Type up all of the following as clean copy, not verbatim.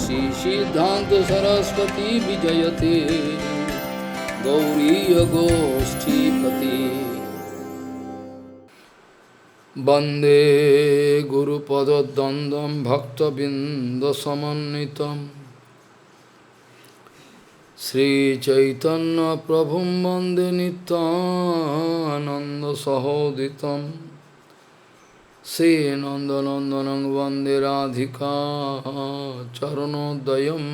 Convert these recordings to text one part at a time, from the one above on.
Shri Siddhanta Saraswati Vijayate Gauriya Goshtipati Bande Guru Pada Dandam Bhakta Binda Samanitam Sri Chaitanya Prabhum Bande Nityananda Sahoditam Sri Nandanandanang Vande Radhika Charanodayam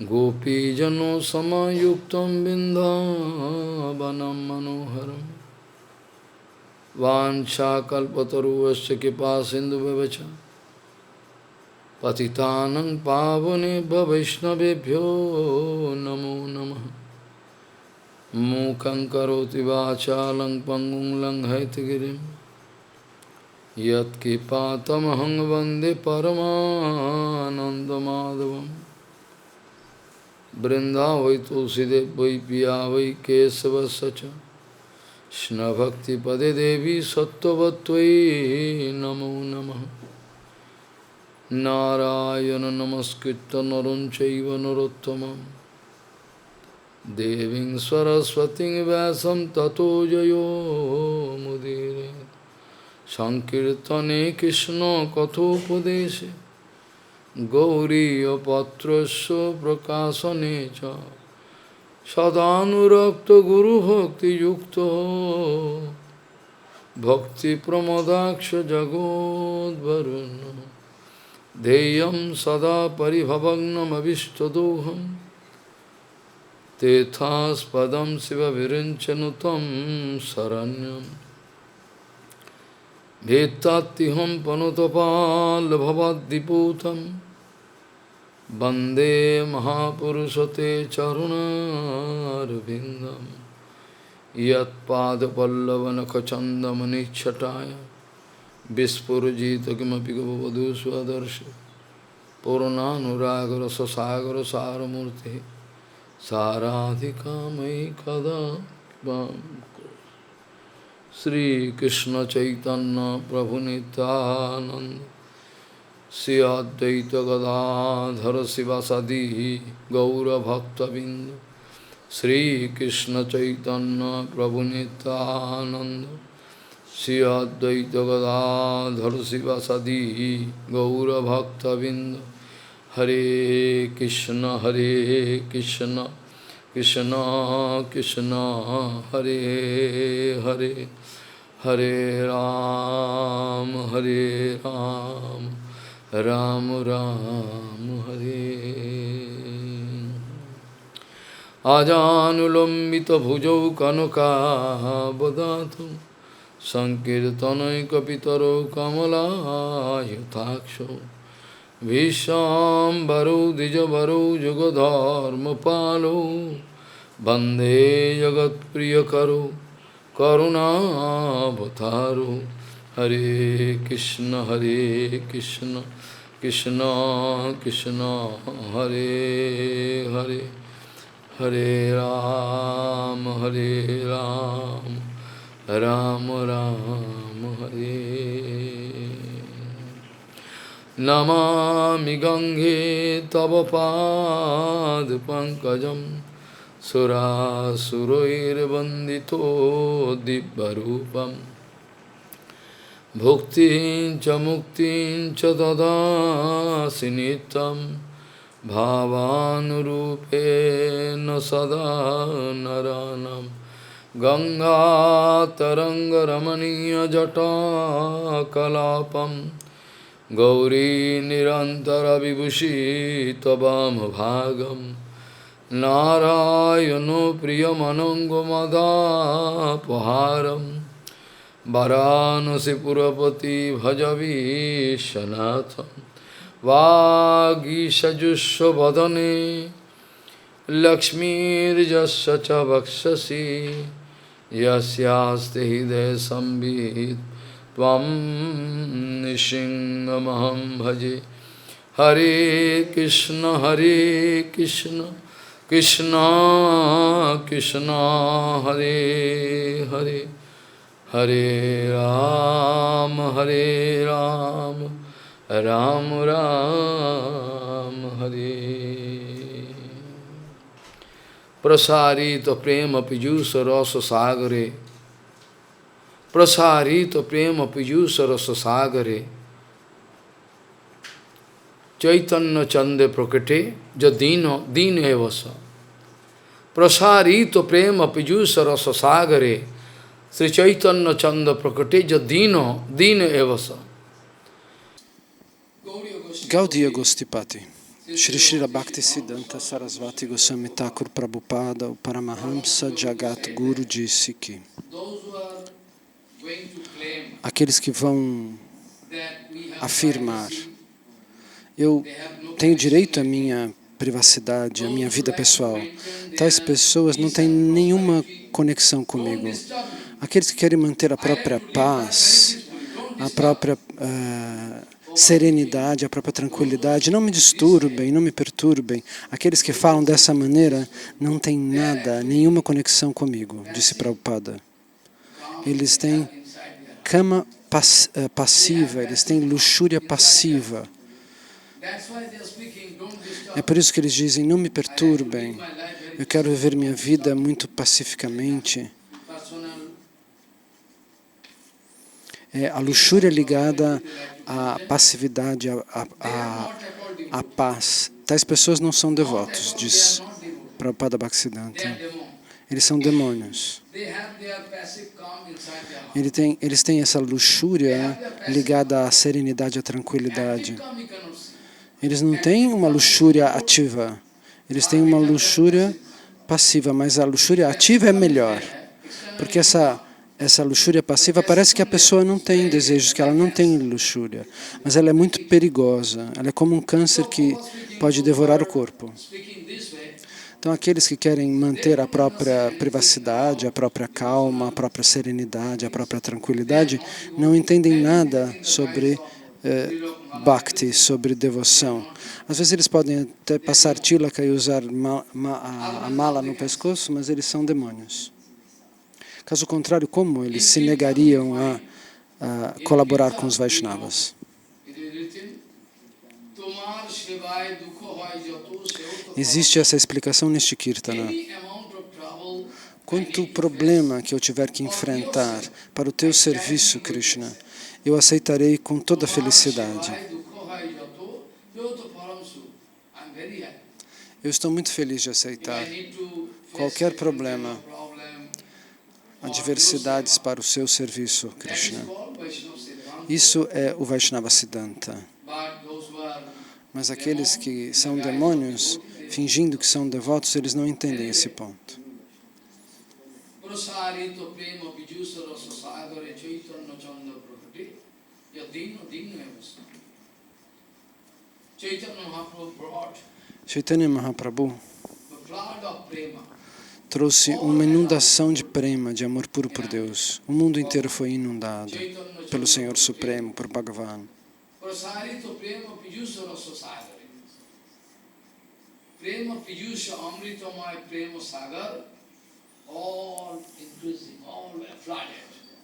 Gopijano Samayuktam Bindavanam Manoharam Vancha Kalpataruvasya Kipa Sindhu Bhavacha Patitanang Pavane Vaishnavebhyo Namo Namaha Mukhaṁ Karoti Vācālaṁ Panguṁ Langhayatagirim Yat Kipatamahang Vande Paramanandamādhavam Vrindāvai Tulsidev Vai Piya Vai Kesavasacha Shna Bhakti Pade Devi Sattvatvai Namo Namaha Narayana Namaskritta Naram Chaiva Narottamam Deving Saraswating Vyasam Tato Jayo Mudire Sankirtane Krishna Kathopadeshe Gauriya Patrasya Prakasanecha Sadhanurakta Guru Bhakti Yukta Bhakti Pramodaksha Jagod Varuna Deyam Sada Paribhavagnam Avishtadoham Tethas Padam Siva Virinchanutam Saranyam Bhetatiham Panutapal Bhavadiputam Bande Mahapurusate Charunarvindam Yat Pada Pallavan Kachandamani Chataya Vispurjita Kimapi Gavavadu Swadarshi Purananuragara Sasagara Saramurti Saradhika Mai Kada Kibam Sri Krishna Chaitanya Prabhu Nityananda Sri Advaita Gadadhara Sivasadi Gaura Bhakta Bindu Sri Krishna Chaitanya Prabhu Nityananda Sri Advaita Gadadhara Sivasadi Gaura Bhakta Bindu Hare Krishna Krishna Krishna Hare Hare Hare Ram Ram Ram Hare Ajanulambita bhujau kanaka bodhatum Sankirtanai kapitaro kamala yutaksho Vishambaro Dijabaro Jugadharma Palo Bande Jagat Priyakaro Karuna Bhataro Hare Krishna Krishna Krishna Hare Hare Hare Ram Ram Ram Hare Namami Gange Tava Pad Pankajam Surasuroir Bandito Dibbarupam Bhuktin cha muktin cha dada sinitam Bhavanurupena sada naranam Ganga taranga ramaniya jata kalapam Gauri nirantara vibhushi tabam bhagam Narayano priyamanango madhapaharam Varanasi Purapati Bhajavi Shanatham Vagisajusha Vadane Lakshmi Jasya Cha Vakshasi Yasyaste Hide Sambhit Tvam Nishingamaham Bhaje Hare Krishna Krishna Krishna Hare Hare Hare Ram Ram Ram Hare. Prasarita prema pijusa rasa sagare. Prasarita prema pijusa rasa sagare. Chaitanya chande prakate jadino dino evasa. Prasarita prema pijusa rasa sagare. Sri Chaitanya chanda prakate jadino dino evasa. Gaudiya Gostipati, Shri Srila Bhaktisiddhanta Sarasvati Goswami Thakur Prabhupada, o Paramahamsa Jagat Guru, disse que aqueles que vão afirmar: eu tenho direito à minha privacidade, à minha vida pessoal, tais pessoas não têm nenhuma conexão comigo. Aqueles que querem manter a própria paz, a própria serenidade, a própria tranquilidade, não me disturbem, não me perturbem. Aqueles que falam dessa maneira não têm nada, nenhuma conexão comigo, disse Prabhupada. Eles têm cama passiva, eles têm luxúria passiva. É por isso que eles dizem: não me perturbem, eu quero viver minha vida muito pacificamente. É a luxúria ligada à passividade, à paz. Tais pessoas não são devotos, diz Prabhupada Bhaktisiddhanta. Eles são demônios. Eles têm essa luxúria ligada à serenidade, à tranquilidade. Eles não têm uma luxúria ativa. Eles têm uma luxúria passiva, mas a luxúria ativa é melhor. Porque essa luxúria passiva parece que a pessoa não tem desejos, que ela não tem luxúria. Mas ela é muito perigosa. Ela é como um câncer que pode devorar o corpo. Então, aqueles que querem manter a própria privacidade, a própria calma, a própria serenidade, a própria tranquilidade, não entendem nada sobre bhakti, sobre devoção. Às vezes eles podem até passar tilaka e usar a mala no pescoço, mas eles são demônios. Caso contrário, como eles se negariam a colaborar com os Vaishnavas? Existe essa explicação neste Kirtana. Quanto problema que eu tiver que enfrentar para o teu serviço, Krishna, eu aceitarei com toda felicidade. Eu estou muito feliz de aceitar qualquer problema, adversidades para o seu serviço, Krishna. Isso é o Vaishnava Siddhanta. Mas aqueles que são demônios, fingindo que são devotos, eles não entendem esse ponto. Chaitanya Mahaprabhu trouxe uma inundação de prema, de amor puro por Deus. O mundo inteiro foi inundado pelo Senhor Supremo, por Bhagavan.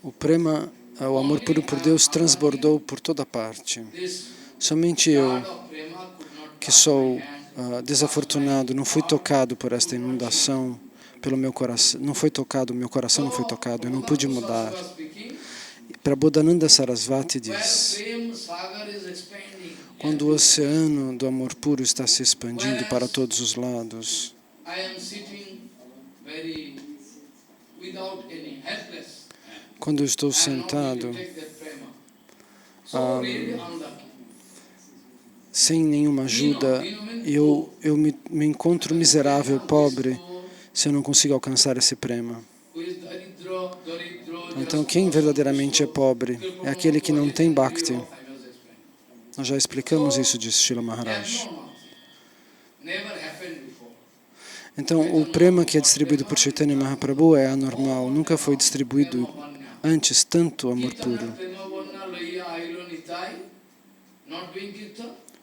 O prema, o amor puro por Deus transbordou por toda parte. Somente eu, que sou desafortunado, não fui tocado por esta inundação, pelo meu coração, não foi tocado, meu coração não foi tocado, eu não pude mudar. Prabodhananda Sarasvati diz: quando o oceano do amor puro está se expandindo para todos os lados, quando eu estou sentado sem nenhuma ajuda, eu me encontro miserável, pobre, se eu não consigo alcançar esse prema. Então, quem verdadeiramente é pobre é aquele que não tem bhakti. Nós já explicamos isso, disse Srila Maharaj. Então, o prema que é distribuído por Chaitanya Mahaprabhu é anormal, nunca foi distribuído antes tanto amor puro.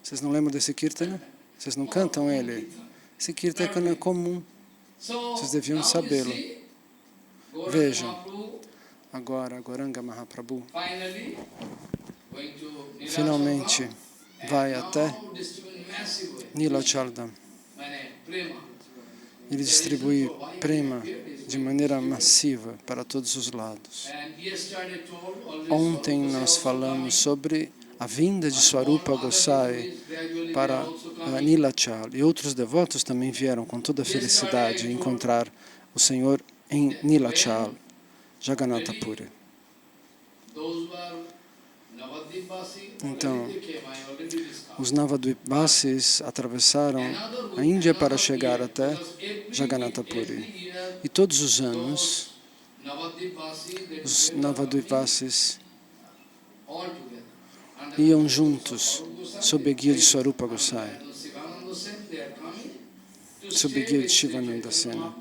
Vocês não lembram desse Kirtana? Vocês não cantam ele? Esse Kirtana é comum. Vocês deviam sabê-lo. Vejam, agora, Gauranga Mahaprabhu finalmente vai até Nilachal Dham. Ele distribui prema de maneira massiva para todos os lados. Ontem nós falamos sobre a vinda de Swarupa Gosai para Nilachal, e outros devotos também vieram com toda a felicidade encontrar o Senhor em Nilachal, Jagannatha Puri. Então, os Navadvipasis atravessaram a Índia para chegar até Jagannatha Puri. E todos os anos, os Navadvipasis iam juntos, sob a guia de Swarupa Gosai, sob a guia de Shivananda Sena,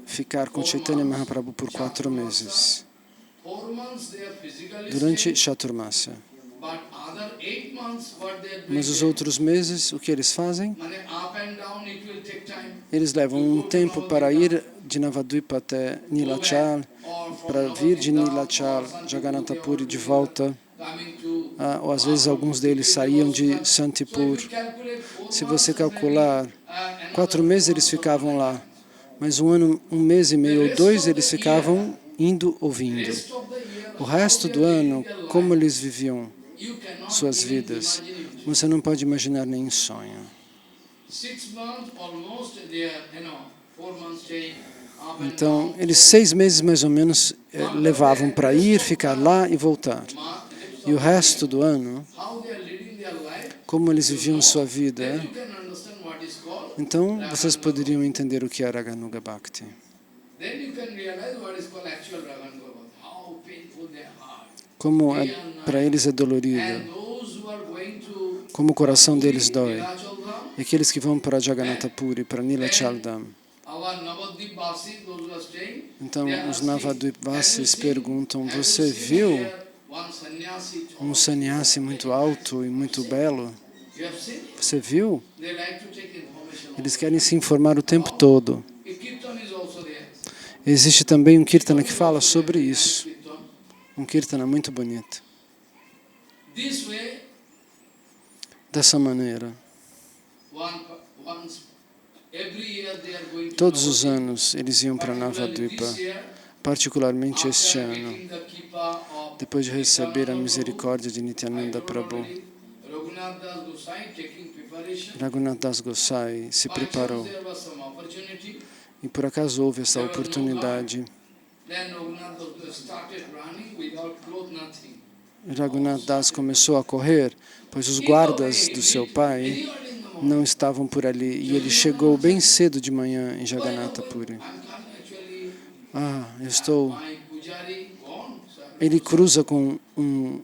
ficar com Chaitanya Mahaprabhu por 4 meses, durante Chaturmasya. Mas os outros meses, o que eles fazem? Eles levam um tempo para ir de Navadvipa até Nilachal, para vir de Nilachal, Jagannatha Puri de volta, ou às vezes alguns deles saíam de Santipur. Se você calcular, 4 meses eles ficavam lá, mas um ano, 1 mês e meio ou 2 eles ficavam indo ou vindo. O resto do ano, como eles viviam suas vidas, você não pode imaginar nem em sonho. Então, eles 6 meses mais ou menos levavam para ir, ficar lá e voltar. E o resto do ano, como eles viviam sua vida, então vocês poderiam entender o que era Raganuga Bhakti. Como para eles é dolorido, como o coração deles dói. E aqueles que vão para Jagannatha Puri, para Nilachal Dham. Então, os Navadvipasis perguntam, você viu um sannyasi muito alto e muito belo? Você viu? Eles querem se informar o tempo todo. Existe também um kirtana que fala sobre isso. Um kirtana muito bonito. Dessa maneira, todos os anos eles iam para Navadvipa, particularmente este ano, depois de receber a misericórdia de Nityananda Prabhu. Raghunath Das Gosai se preparou. E por acaso houve essa oportunidade. Raghunath Das começou a correr, pois os guardas do seu pai não estavam por ali. E ele chegou bem cedo de manhã em Jagannatha Puri. Ele cruza com um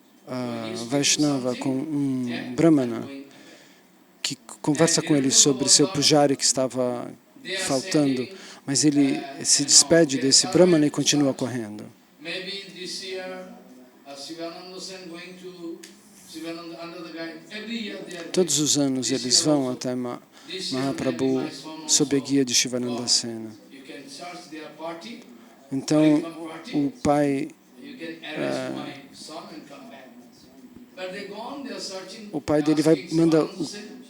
Vaishnava, com um Brahmana, que conversa com ele sobre seu pujari que estava faltando, mas ele se despede desse Brahmana e continua correndo. Todos os anos eles vão até Mahaprabhu sob a guia de Shivananda Sena. Então, o pai dele manda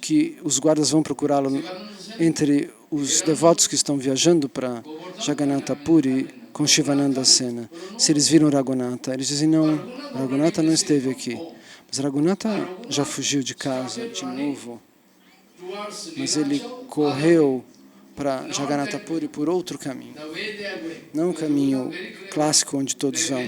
que os guardas vão procurá-lo entre os devotos que estão viajando para Jagannatha Puri com Shivananda Sena. Se eles viram Raghunatha, eles dizem, não, Raghunatha não esteve aqui. Mas Raghunatha já fugiu de casa de novo. Mas ele correu para Jagannatha Puri por outro caminho. Não o caminho clássico onde todos vão.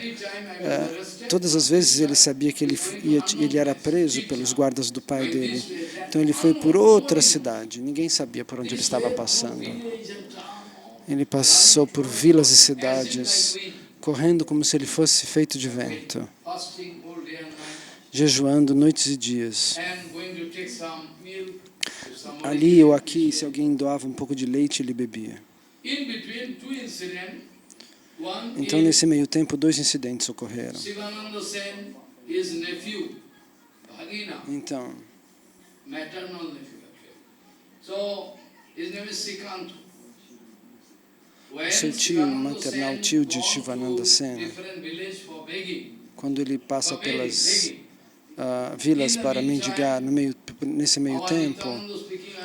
Todas as vezes ele sabia que ele era preso pelos guardas do pai dele. Então ele foi por outra cidade. Ninguém sabia por onde ele estava passando. Ele passou por vilas e cidades, correndo como se ele fosse feito de vento, jejuando noites e dias. Ali ou aqui, se alguém doava um pouco de leite, ele bebia. Então, nesse meio tempo, 2 incidentes ocorreram. Então, o seu tio, maternal tio de Shivananda Sena, quando ele passa pelas vilas para mendigar nesse meio tempo.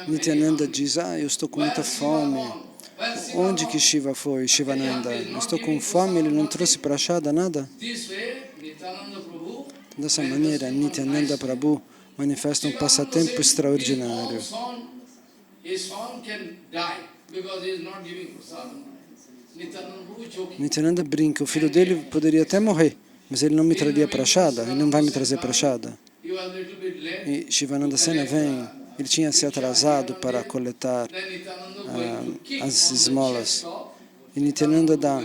Nityananda diz, eu estou com muita fome. Onde que Shiva foi, Shivananda? Eu estou com fome, ele não trouxe prashada, nada? Dessa maneira, Nityananda Prabhu manifesta um passatempo extraordinário. Nityananda brinca, o filho dele poderia até morrer, mas ele não me traria prashada, ele não vai me trazer prashada. E Shivananda Sena vem, ele tinha se atrasado para coletar as esmolas. E Nityananda dá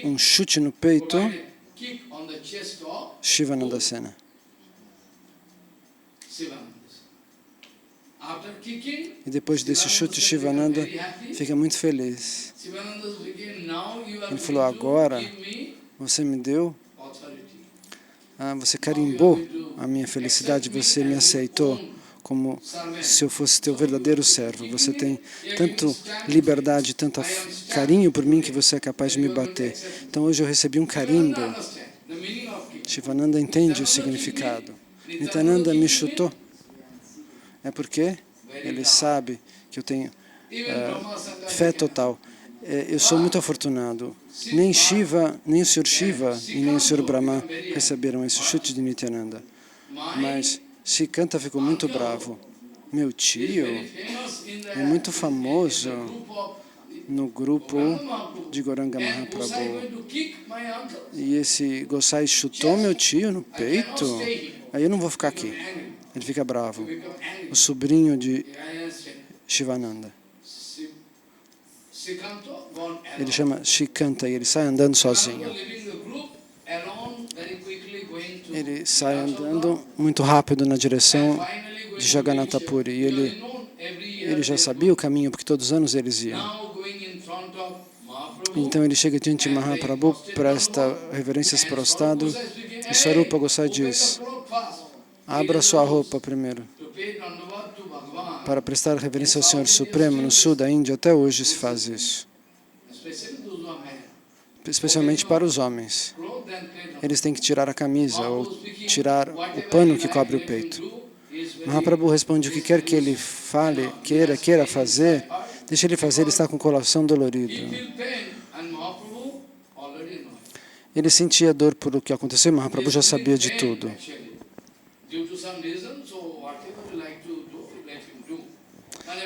um chute no peito, Shivananda Sena. E depois desse chute, Shivananda fica muito feliz. Ele falou, agora você me deu, você carimbou a minha felicidade, você me aceitou como se eu fosse teu verdadeiro servo. Você tem tanto liberdade, tanto carinho por mim que você é capaz de me bater. Então hoje eu recebi um carimbo. Shivananda entende o significado. Nityananda me chutou. É porque ele sabe que eu tenho fé total. Eu sou muito afortunado. Nem Shiva, nem o Sr. Shiva e nem o Sr. Brahma receberam esse chute de Nityananda. Mas Srikanta ficou muito bravo. Meu tio é muito famoso no grupo de Gauranga Mahaprabhu. E esse Gosai chutou meu tio no peito. Aí eu não vou ficar aqui. Ele fica bravo. O sobrinho de Shivananda. Ele chama Srikanta e ele sai andando sozinho. Ele sai andando muito rápido na direção de Jagannatha Puri. E ele já sabia o caminho, porque todos os anos eles iam. Então ele chega diante de Mahaprabhu, presta reverências prostrado, e Swarupa Gosai diz, abra sua roupa primeiro, para prestar reverência ao Senhor Supremo. No sul da Índia, até hoje se faz isso. Especialmente para os homens. Eles têm que tirar a camisa ou tirar o pano que cobre o peito. Mahaprabhu responde, o que quer que ele fale, queira fazer, deixe ele fazer, ele está com o coração dolorido. Ele sentia dor por o que aconteceu, Mahaprabhu já sabia de tudo.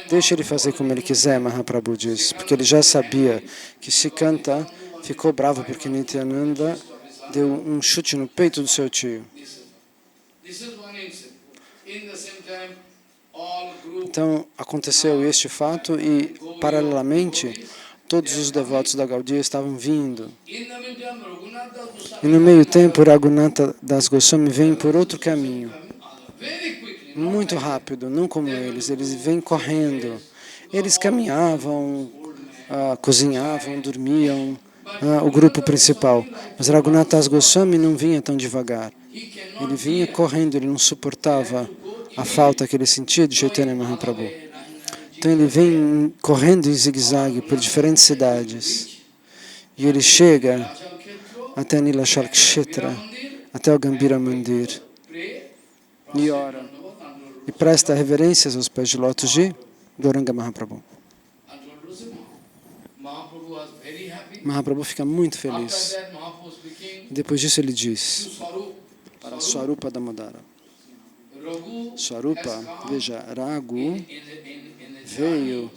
Deixe ele fazer como ele quiser, Mahaprabhu diz, porque ele já sabia que Srikanta ficou bravo porque Nityananda deu um chute no peito do seu tio. Então, aconteceu este fato e, paralelamente, todos os devotos da Gaudiya estavam vindo. E no meio tempo, Raghunatha Das Goswami vem por outro caminho, muito rápido, não como eles vêm correndo. Eles caminhavam, cozinhavam, dormiam, o grupo principal. Mas Raghunatha Das Goswami não vinha tão devagar. Ele vinha correndo, ele não suportava a falta que ele sentia de Chaitanya Mahaprabhu. Então ele vem correndo em zigue-zague por diferentes cidades. E ele chega até Nilachal Kshetra, até o Gambhira Mandir. E ora, e presta reverências aos pés de lótus de Gauranga Mahaprabhu. Mahaprabhu fica muito feliz. E depois disso ele diz para Swarupa Damodara. Swarupa, veja, Raghu veio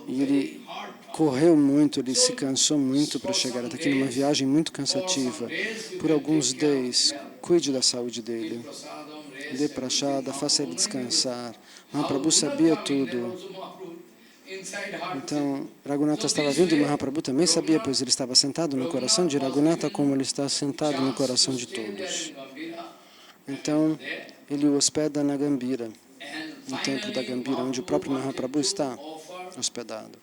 e ele correu muito, ele se cansou muito para chegar até aqui numa viagem muito cansativa. Por alguns dias, cuide da saúde dele. Dê prashada, faça ele descansar. Mahaprabhu sabia tudo. Então, Raghunatha estava vindo e Mahaprabhu também sabia, pois ele estava sentado no coração de Raghunatha como ele está sentado no coração de todos. Então, ele o hospeda na Gambhira, no templo da Gambhira, onde o próprio Mahaprabhu está hospedado.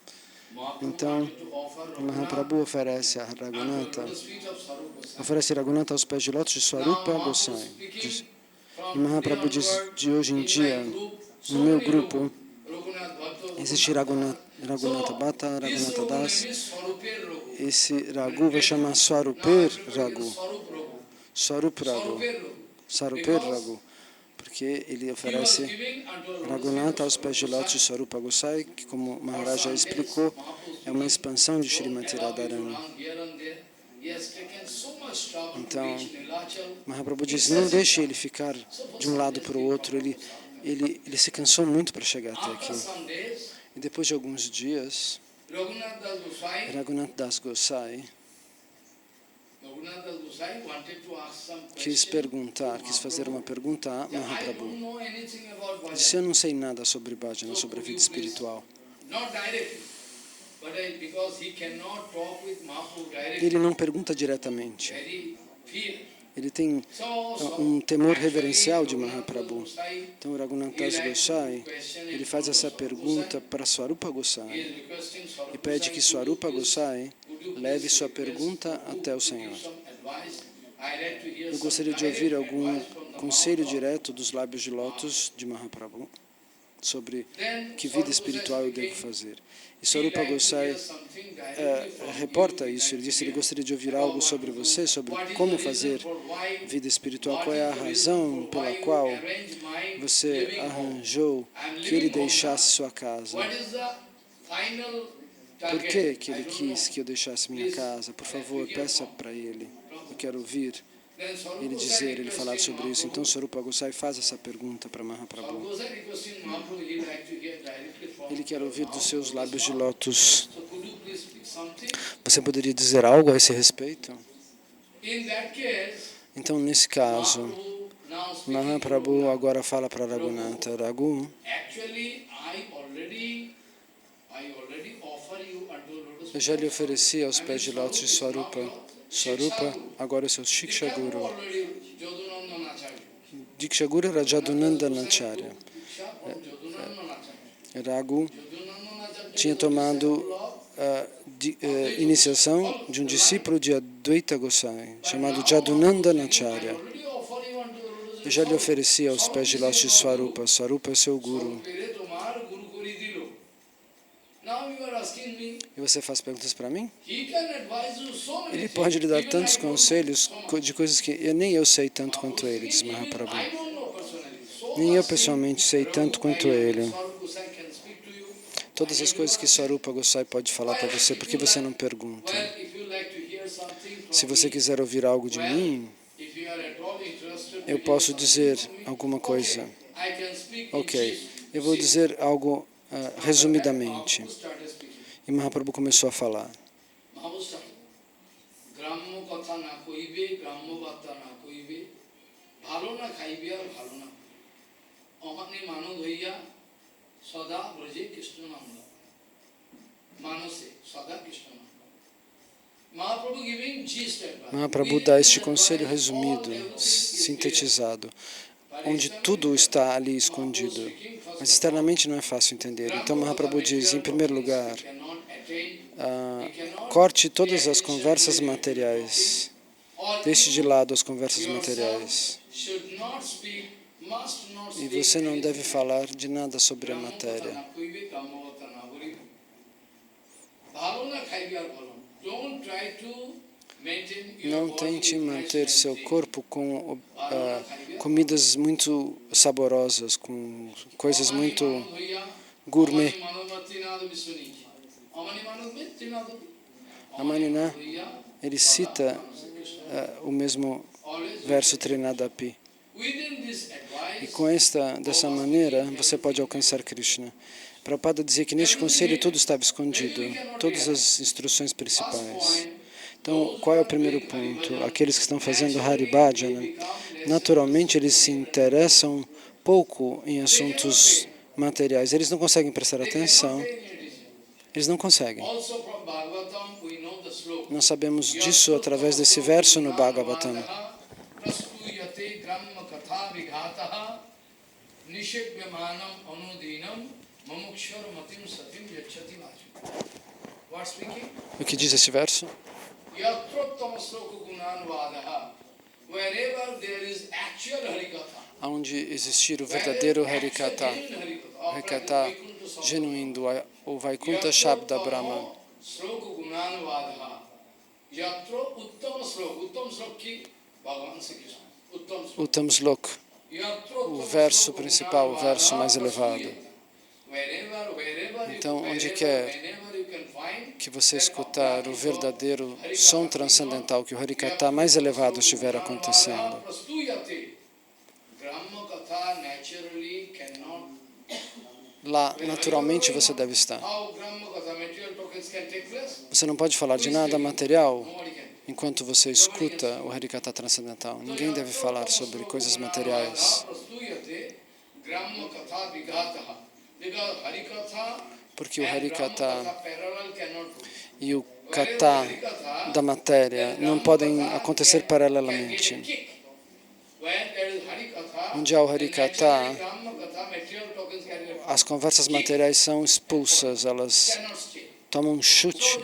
Então, Mahaprabhu oferece a Raghunatha, Raghunatha aos pés de lótus de Swarupa Gosai. E Mahaprabhu diz, de hoje em dia, no meu grupo, existe Raghunatha Bhatta, Raghunatha Das. Esse Raghu vai chamar Swaruper Raghu. Swarup Raghu. Sarupir Raghu, porque ele oferece Raghunatha aos pés de lótus de Swarupa Gosai, que, como Maharaj já explicou, é uma expansão de Srimati Radharani. Então, Mahaprabhu diz, não deixe ele ficar de um lado para o outro, ele se cansou muito para chegar até aqui. E depois de alguns dias, Raghunath Das Gosai quis fazer uma pergunta a Mahaprabhu. Ele disse, eu não sei nada sobre bhajana, sobre a vida espiritual. Ele não pergunta diretamente. Ele tem um temor reverencial de Mahaprabhu. Então, Raghunath Das Gosai, ele faz essa pergunta para Swarupa Gosai e pede que Swarupa Gosai leve sua pergunta até o Senhor. Eu gostaria de ouvir algum conselho direto dos lábios de lótus de Mahaprabhu sobre que vida espiritual eu devo fazer. E Swarupa Gosai reporta isso. Ele disse que ele gostaria de ouvir algo sobre você, sobre como fazer vida espiritual, qual é a razão pela qual você arranjou que ele deixasse sua casa. Por que ele quis que eu deixasse minha casa? Por favor, peça para ele. Eu quero ouvir ele falar sobre isso. Então, Swarupa Gosai faz essa pergunta para Mahaprabhu. Ele quer ouvir dos seus lábios de lótus. Você poderia dizer algo a esse respeito? Então, nesse caso, Mahaprabhu agora fala para Raghunatha, Raghu, eu já lhe ofereci aos pés de lótus de Swarupa. Swarupa agora é seu Shiksha Guru. Diksha Guru era Jadunandanacharya. Raghu tinha tomado a iniciação de um discípulo de Advaita Gosai, chamado Jadunandanacharya. Eu já lhe ofereci aos pés de lótus de Swarupa. Swarupa é seu Guru. E você faz perguntas para mim? Ele pode lhe dar tantos conselhos de coisas que nem eu sei tanto quanto ele, diz Mahaprabhu. Nem eu pessoalmente sei tanto quanto ele. Todas as coisas que Swarupa Gosai pode falar para você, por que você não pergunta? Se você quiser ouvir algo de mim, eu posso dizer alguma coisa. Ok, eu vou dizer algo resumidamente. E Mahaprabhu começou a falar. Mahaprabhu dá este conselho resumido, sintetizado, onde tudo está ali escondido, mas externamente não é fácil entender. Então Mahaprabhu diz, em primeiro lugar, corte todas as conversas materiais, deixe de lado as conversas materiais. E você não deve falar de nada sobre a matéria. Não tente manter seu corpo com comidas muito saborosas, com coisas muito gourmet. Amanina, ele cita o mesmo verso Trinadapi. E com dessa maneira, você pode alcançar Krishna. Prabhupada dizia que neste conselho tudo estava escondido, todas as instruções principais. Então, qual é o primeiro ponto? Aqueles que estão fazendo Hari Bhajana, naturalmente eles se interessam pouco em assuntos materiais. Eles não conseguem prestar atenção. Eles não conseguem. Nós sabemos disso através desse verso no Bhagavatam. O que diz esse verso? Onde existir o verdadeiro Harikatha, Harikatha genuíno, o Vaikuntha Shabda Brahman. Uttam Slok, o verso principal, o verso mais elevado. Então, onde quer que você escutar o verdadeiro som transcendental, que o Harikata mais elevado estiver acontecendo, lá, naturalmente, você deve estar. Você não pode falar de nada material enquanto você escuta o Harikata transcendental. Ninguém deve falar sobre coisas materiais. Porque o Harikata e o Kata da matéria não podem acontecer paralelamente. Onde há o Harikata, as conversas materiais são expulsas, elas tomam um chute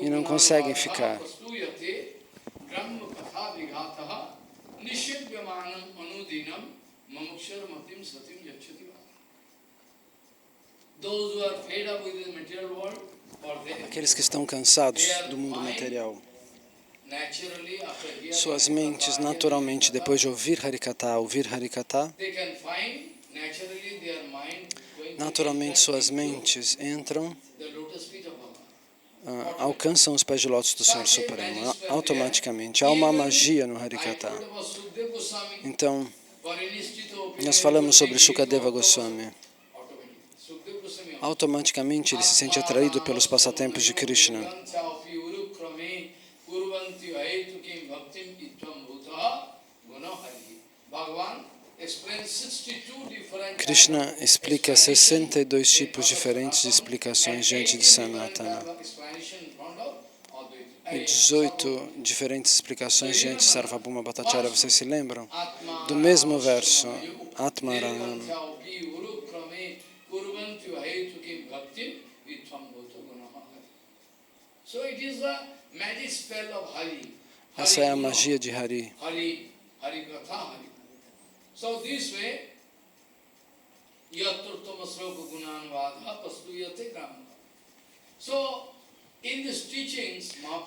e não conseguem ficar. Aqueles que estão cansados do mundo material, suas mentes, naturalmente, depois de ouvir Harikata, naturalmente suas mentes entram, alcançam os pés de lótus do Senhor Supremo, automaticamente. Há uma magia no Harikata. Então, nós falamos sobre Sukadeva Goswami. Automaticamente ele se sente atraído pelos passatempos de Krishna. Krishna explica 62 tipos diferentes de explicações diante de Sanatana e 18 diferentes explicações diante de Sarvabhauma Bhattacharya. Vocês se lembram? Do mesmo verso, Atmaranam. Essa é a magia de Hari.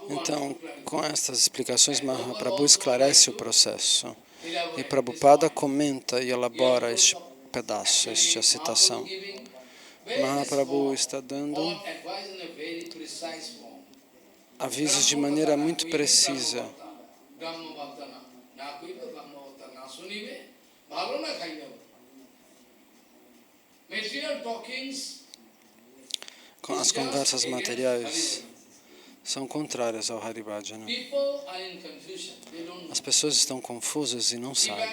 Então, com estas explicações, Mahaprabhu esclarece o processo. E Prabhupada comenta e elabora este pedaço, esta citação. Mahaprabhu está dando avisos de maneira muito precisa. As conversas materiais são contrárias ao Haribhajana. As pessoas estão confusas e não sabem.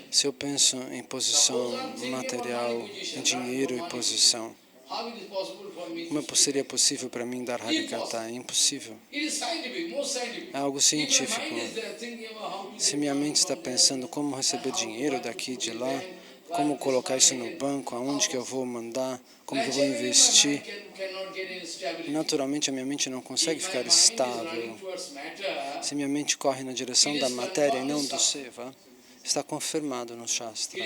Se eu penso em posição material, em dinheiro e posição, como seria possível para mim dar Harikata? É impossível. É algo científico. Se minha mente está pensando como receber dinheiro daqui e de lá, como colocar isso no banco, aonde que eu vou mandar, como que eu vou investir, naturalmente a minha mente não consegue ficar estável. Se minha mente corre na direção da matéria e não do Seva, está confirmado no Shastra.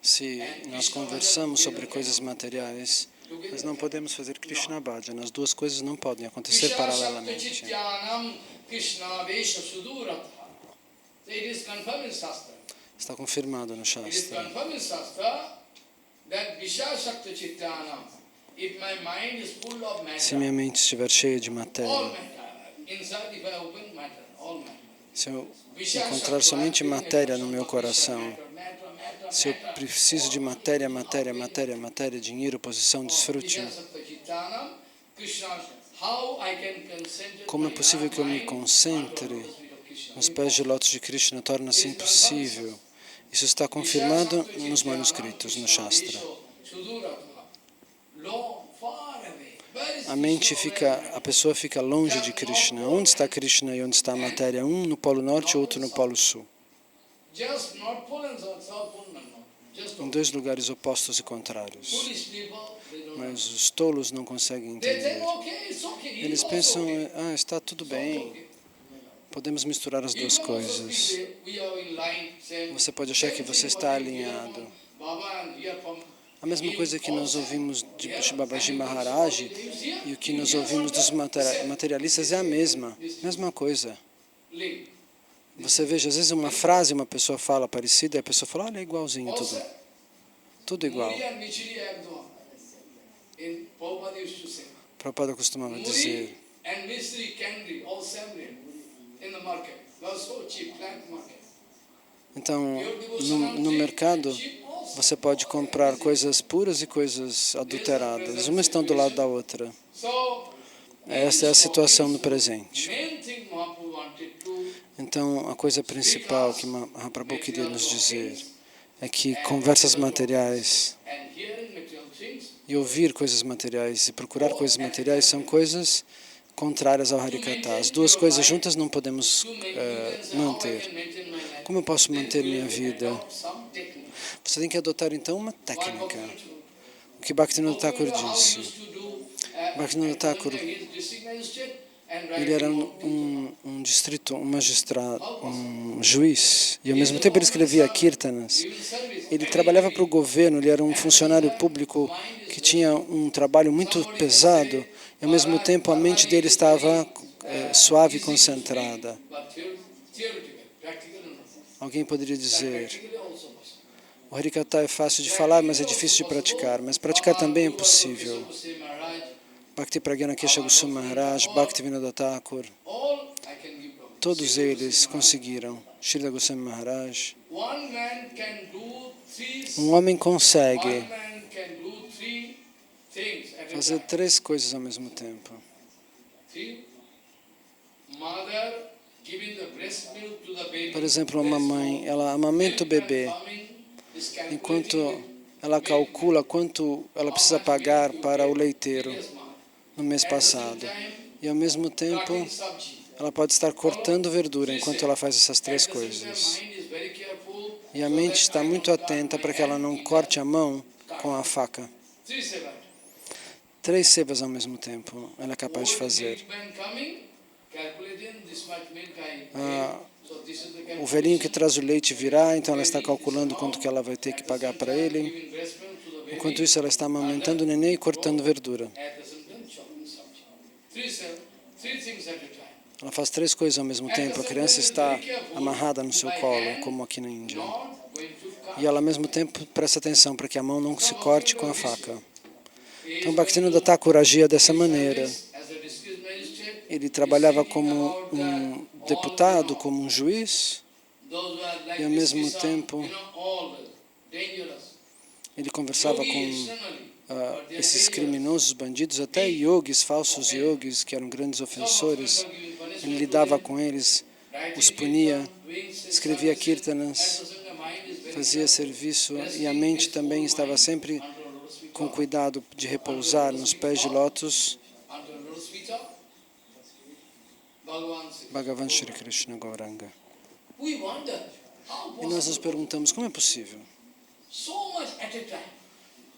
Se nós conversamos sobre coisas materiais, nós não podemos fazer Krishna Bhajana. As duas coisas não podem acontecer paralelamente. Está confirmado no Shastra. Se minha mente estiver cheia de matéria, se eu encontrar somente matéria no meu coração, se eu preciso de matéria, dinheiro, posição, desfrute, como é possível que eu me concentre nos pés de lótus de Krishna? Torna-se impossível. Isso está confirmado nos manuscritos, no Shastra. A pessoa fica longe de Krishna. Onde está Krishna e onde está a matéria? Um no polo norte, outro no polo sul. Em dois lugares opostos e contrários. Mas os tolos não conseguem entender. Eles pensam, está tudo bem. Podemos misturar as duas coisas. Você pode achar que você está alinhado. A mesma coisa que nós ouvimos de Babaji Maharaj e o que nós ouvimos dos materialistas é a mesma coisa. Você veja, às vezes uma frase uma pessoa fala parecida e a pessoa fala, olha, é igualzinho tudo. Tudo igual. Prabhupada costumava dizer. Então, no mercado, você pode comprar coisas puras e coisas adulteradas. Uma estão do lado da outra. Essa é a situação no presente. Então, a coisa principal que Mahaprabhu queria nos dizer é que conversas materiais e ouvir coisas materiais e procurar coisas materiais são coisas contrárias ao Harikata. As duas coisas juntas não podemos manter. Como eu posso manter minha vida? Você tem que adotar então uma técnica. O que Bhaktivinoda Thakur disse. Bhaktivinoda Thakur, ele era um distrito, um magistrado, um juiz, e ao mesmo tempo ele escrevia kirtanas. Ele trabalhava para o governo, ele era um funcionário público que tinha um trabalho muito pesado, e ao mesmo tempo a mente dele estava suave e concentrada. Alguém poderia dizer, o Harikata é fácil de falar, mas é difícil de praticar. Mas praticar também é possível. Bhakti Pragyana Kesha Goswami Maharaj, Bhaktivinoda Thakur, todos eles conseguiram. Srila Goswami Maharaj. Um homem consegue fazer 3 coisas ao mesmo tempo. Por exemplo, uma mãe, ela amamenta o bebê, enquanto ela calcula quanto ela precisa pagar para o leiteiro no mês passado. E ao mesmo tempo, ela pode estar cortando verdura enquanto ela faz essas 3 coisas. E a mente está muito atenta para que ela não corte a mão com a faca. 3 sevas ao mesmo tempo ela é capaz de fazer. O velhinho que traz o leite virá, então ela está calculando quanto que ela vai ter que pagar para ele. Enquanto isso, ela está amamentando o neném e cortando verdura. Ela faz 3 coisas ao mesmo tempo. A criança está amarrada no seu colo, como aqui na Índia. E ela, ao mesmo tempo, presta atenção para que a mão não se corte com a faca. Então, Bhaktivinoda Thakur agia dessa maneira. Ele trabalhava como um deputado, como um juiz, e ao mesmo tempo ele conversava com esses criminosos bandidos, até yogis, falsos yogis, que eram grandes ofensores. Ele lidava com eles, os punia, escrevia kirtanas, fazia serviço, e a mente também estava sempre com cuidado de repousar nos pés de lótus. Bhagavan Shri Krishna Gauranga. E nós nos perguntamos, como é possível?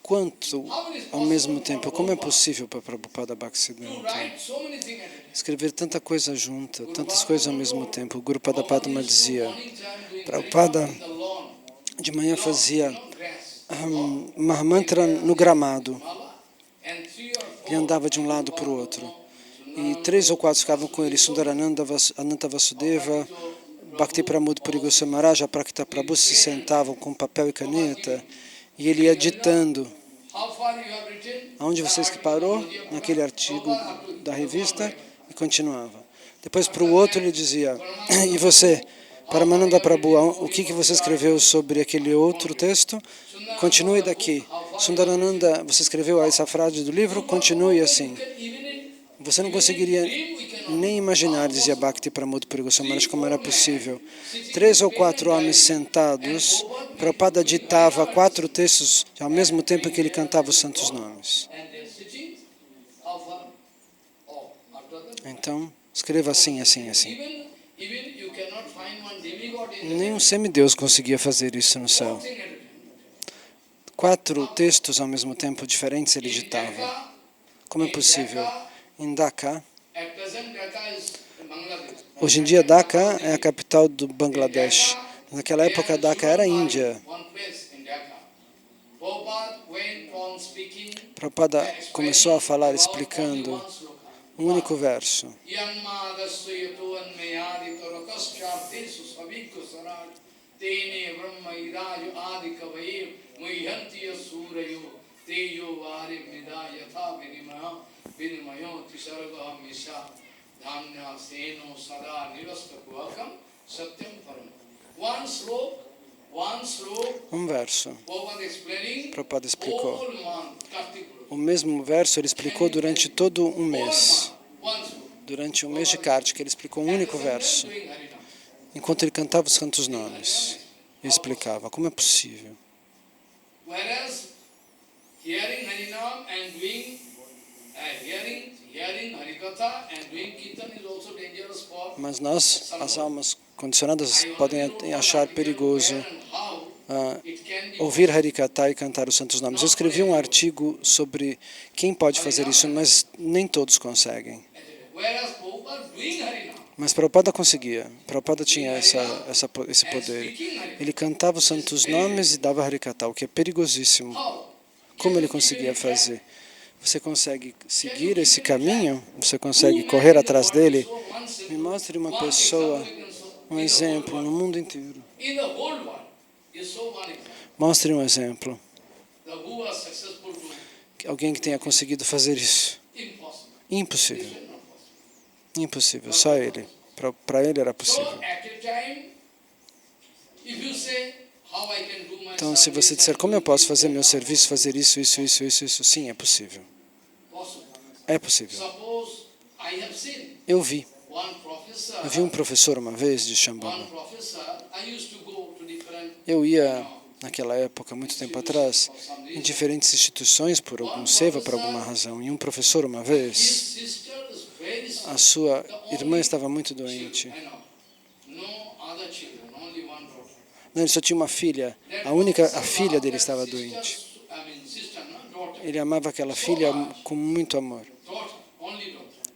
Quanto ao mesmo tempo? Como é possível para Prabhupada Bhaktisiddhanta escrever tanta coisa junta, tantas coisas ao mesmo tempo? O Guru Padma dizia, Prabhupada de manhã fazia Mahamantra no gramado. Ele andava de um lado para o outro. E 3 ou 4 ficavam com ele, Sundarananda, Ananta Vasudeva, Bhakti Pramod Puri Goswami Maharaj, Prakta Prabhu, se sentavam com papel e caneta, e ele ia ditando. Aonde vocês que parou? Naquele artigo da revista, e continuava. Depois para o outro ele dizia, e você, Paramananda Prabhu, o que você escreveu sobre aquele outro texto? Continue daqui. Sundarananda, você escreveu essa frase do livro? Continue assim. Você não conseguiria nem imaginar, dizia Bhakti Pramod Puri Goswami Maharaj, como era possível. 3 ou 4 homens sentados, Prabhupada ditava 4 textos ao mesmo tempo que ele cantava os santos nomes. Então, escreva assim, assim, assim. Nem um semideus conseguia fazer isso no céu. 4 textos ao mesmo tempo diferentes ele ditava. Como é possível? Em Dhaka. Hoje em dia, Dhaka é a capital do Bangladesh. Naquela época, Dhaka era a Índia. Prabhupada começou a falar explicando um único verso. Um verso. Prabhupada explicou. O mesmo verso ele explicou durante todo um mês. Durante o mês de Kartika, ele explicou um único verso. Enquanto ele cantava os santos nomes, ele explicava como é possível. Mas nós, as almas condicionadas, podem achar perigoso ouvir Harikata e cantar os santos nomes. Eu escrevi um artigo sobre quem pode fazer isso, mas nem todos conseguem. Mas Prabhupada conseguia. Prabhupada tinha esse poder. Ele cantava os santos nomes e dava Harikata, o que é perigosíssimo. Como ele conseguia fazer? Você consegue seguir esse caminho? Você consegue correr atrás dele? Me mostre uma pessoa, um exemplo no mundo inteiro. Mostre um exemplo. Alguém que tenha conseguido fazer isso. Impossível. Impossível, só ele. Para ele era possível. Então, se você disser, como eu posso fazer meu serviço, fazer isso, sim, é possível. É possível. Eu vi um professor uma vez de Shambhala. Eu ia, naquela época, muito tempo atrás, em diferentes instituições, por algum seva, por alguma razão. E um professor, uma vez, a sua irmã estava muito doente. Não, ele só tinha uma filha. A filha dele estava doente. Ele amava aquela filha com muito amor.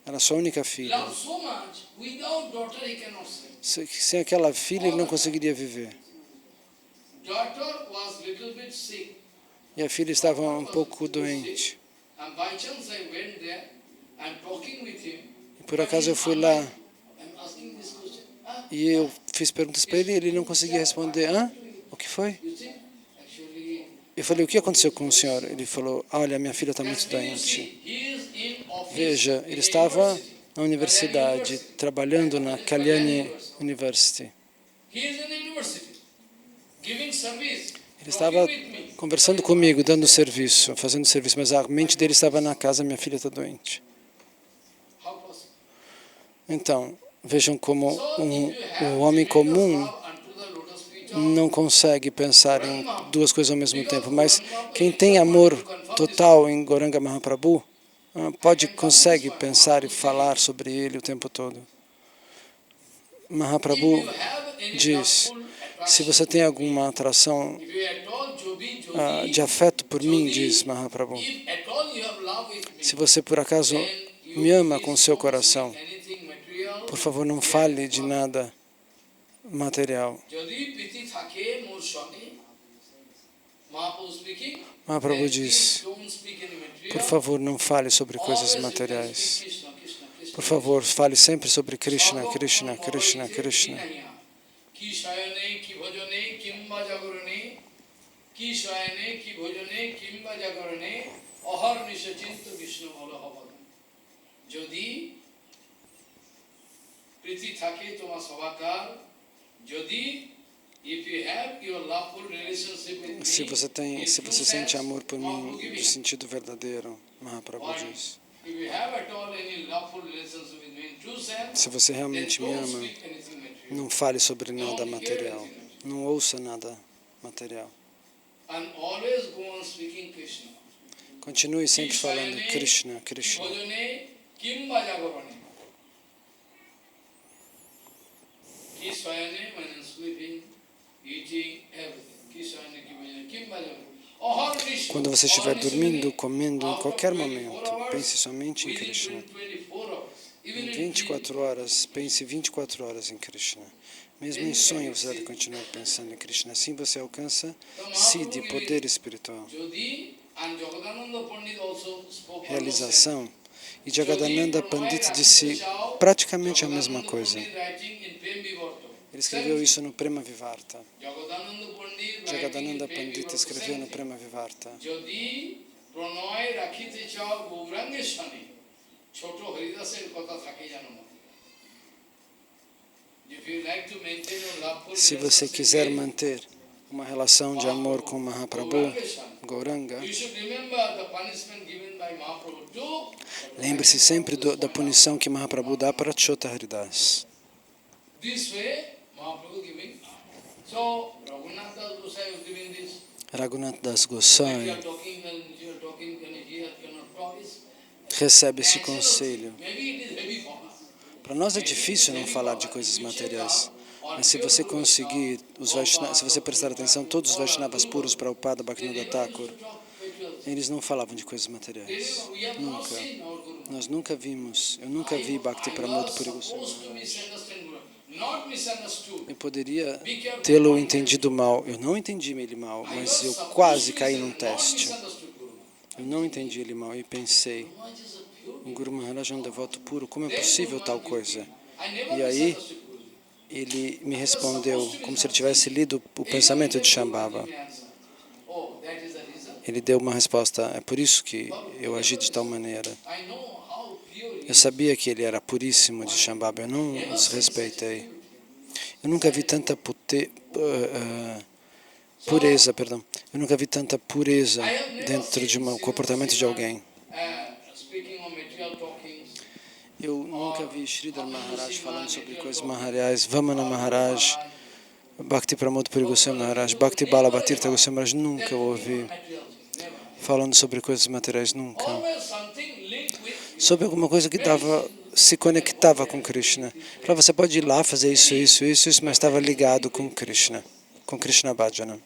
Era a sua única filha. Sem aquela filha, ele não conseguiria viver. E a filha estava um pouco doente. E por acaso eu fui lá e eu fiz perguntas para ele e ele não conseguia responder. O que foi? Eu falei, o que aconteceu com o senhor? Ele falou, olha, minha filha está muito doente. Veja, ele estava na universidade, trabalhando na Kalyani University. Ele estava conversando comigo, dando serviço, fazendo serviço, mas a mente dele estava na casa, minha filha está doente. Então, vejam como um homem comum não consegue pensar em duas coisas ao mesmo tempo, mas quem tem amor total em Gauranga Mahaprabhu, consegue pensar e falar sobre ele o tempo todo. Mahaprabhu diz, se você tem alguma atração de afeto por mim, diz Mahaprabhu, se você por acaso me ama com seu coração, por favor não fale de nada material. Mahaprabhu diz, por favor não fale sobre coisas materiais. Por favor, fale sempre sobre Krishna, Krishna, Krishna, Krishna. Se você sente amor por mim de sentido verdadeiro, Mahaprabhu diz. Se você realmente me ama, não fale sobre nada material. Não ouça nada material. Continue sempre falando Krishna, Krishna. Quando você estiver dormindo, comendo, em qualquer momento, pense somente em Krishna. Em 24 horas, pense 24 horas em Krishna. Mesmo em sonho você deve continuar pensando em Krishna. Assim você alcança siddhi, poder espiritual, realização. E Jagadananda Pandit disse praticamente a mesma coisa. Ele escreveu isso no Prema Vivarta. Jagadananda Pandit escreveu no Prema Vivarta. Se você quiser manter uma relação de amor com Mahaprabhu, Gauranga, lembre-se sempre da punição que Mahaprabhu dá para Chota Haridas. Raghunath Das Goswami recebe esse conselho. Para nós é difícil não falar de coisas materiais, mas se você conseguir, se você prestar atenção, todos os Vaishnavas puros, Prabhupada, Bhaktivinoda Thakur, eles não falavam de coisas materiais. Nunca. Nós nunca vimos, eu nunca vi Bhakti Pramod Puri Goswami. Eu poderia tê-lo entendido mal. Eu não entendi ele mal, mas eu quase caí num teste. Eu não entendi ele mal e pensei, o Guru Maharaj é um devoto puro, como é possível tal coisa? E aí, ele me respondeu, como se ele tivesse lido o pensamento de Shambhava. Ele deu uma resposta, é por isso que eu agi de tal maneira. Eu sabia que ele era puríssimo de Shambhava, eu não o desrespeitei. Eu nunca vi tanta pureza, perdão. Eu nunca vi tanta pureza dentro de um comportamento de alguém. Eu nunca vi Sridhar Maharaj falando sobre coisas materiais, Vamana Maharaj, Bhakti Pramod Puri Goswami Maharaj, Bhakti Balabhatirtha Goswami Maharaj, nunca eu ouvi falando sobre coisas materiais, nunca. Sobre alguma coisa que se conectava com Krishna. Você pode ir lá fazer isso, mas estava ligado com Krishna Bhajana.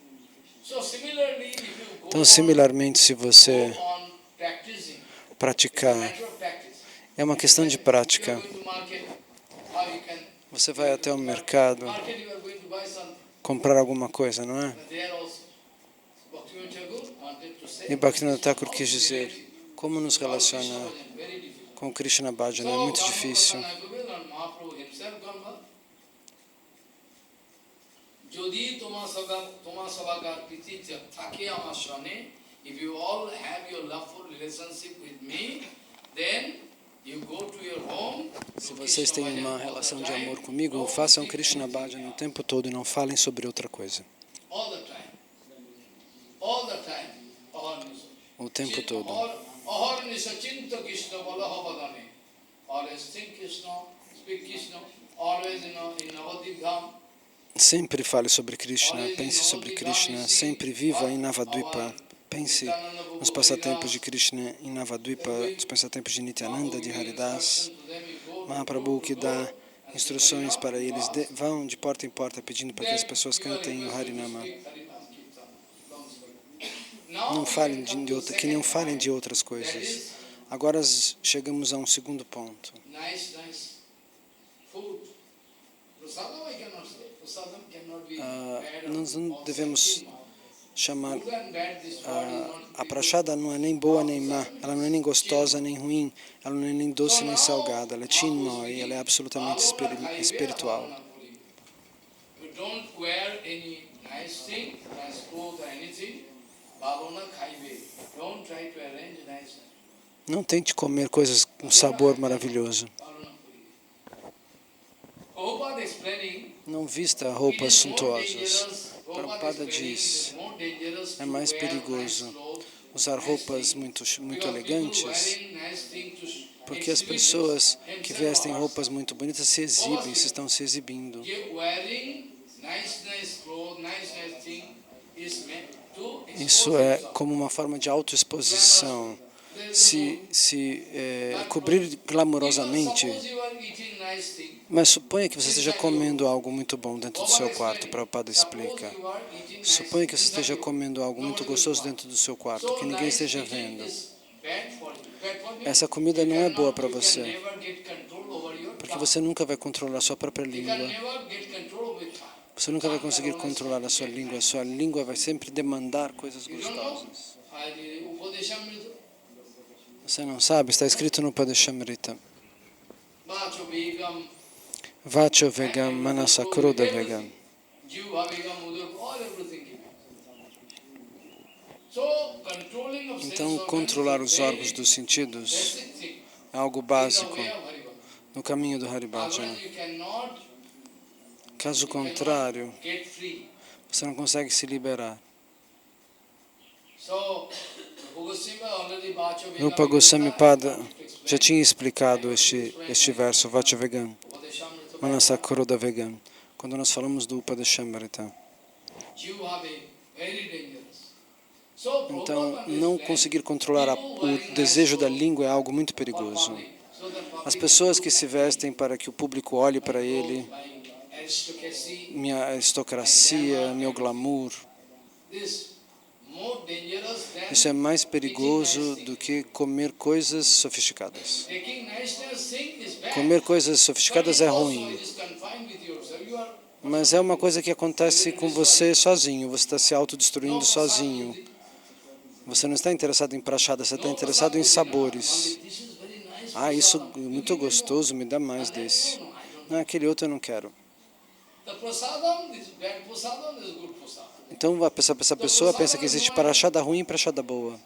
Então, similarmente, se você praticar, é uma questão de prática. Você vai até o mercado comprar alguma coisa, não é? E Bhaktivinoda Thakur quis dizer, como nos relacionar com Krishna Bhajana é muito difícil. Se vocês têm uma relação de amor comigo, façam Krishna Bhajana o tempo todo e não falem sobre outra coisa. O tempo todo. Sempre fale sobre Krishna, pense sobre Krishna, sempre viva em Navadvipa. Pense nos passatempos de Krishna em Navadvipa, nos passatempos de Nityananda, de Haridas. Mahaprabhu que dá instruções para eles, vão de porta em porta pedindo para que as pessoas cantem o Harinama. Não falem que não falem de outras coisas. Agora chegamos a um segundo ponto. Nós não devemos chamar a prashada não é nem boa nem má, ela não é nem gostosa nem ruim, ela não é nem doce nem salgada, ela é chinmoy, ela é absolutamente espiritual. Não tente comer coisas com sabor maravilhoso. Não vista roupas suntuosas. Prabhupada diz, é mais perigoso usar roupas muito elegantes, porque as pessoas que vestem roupas muito bonitas se exibem, se estão se exibindo. Isso é como uma forma de autoexposição. Cobrir glamurosamente. Mas suponha que você esteja comendo algo muito bom dentro do seu quarto, Prabhupada explica. Suponha que você esteja comendo algo muito gostoso dentro do seu quarto, que ninguém esteja vendo. Essa comida não é boa para você, porque você nunca vai controlar a sua própria língua. Você nunca vai conseguir controlar a sua língua vai sempre demandar coisas gostosas. Você não sabe, está escrito no Upadeshamrita. Vacho vegam, manasa krodha vegam. Então, controlar os órgãos dos sentidos é algo básico no caminho do Haribhajana. Caso contrário, você não consegue se liberar. Rupa Goswami Pada já tinha explicado este verso, Vacha Vegam, Manasa Krodha Vegam, quando nós falamos do Upadeshamrita. Então, não conseguir controlar o desejo da língua é algo muito perigoso. As pessoas que se vestem para que o público olhe para ele, minha aristocracia, meu glamour, isso é mais perigoso do que comer coisas sofisticadas. Comer coisas sofisticadas é ruim, mas é uma coisa que acontece com você sozinho, você está se autodestruindo sozinho. Você não está interessado em prachada, você está interessado em sabores. Ah, isso é muito gostoso, me dá mais desse. Não, aquele outro eu não quero. Então essa pessoa pensa que existe prachada ruim e prachada boa.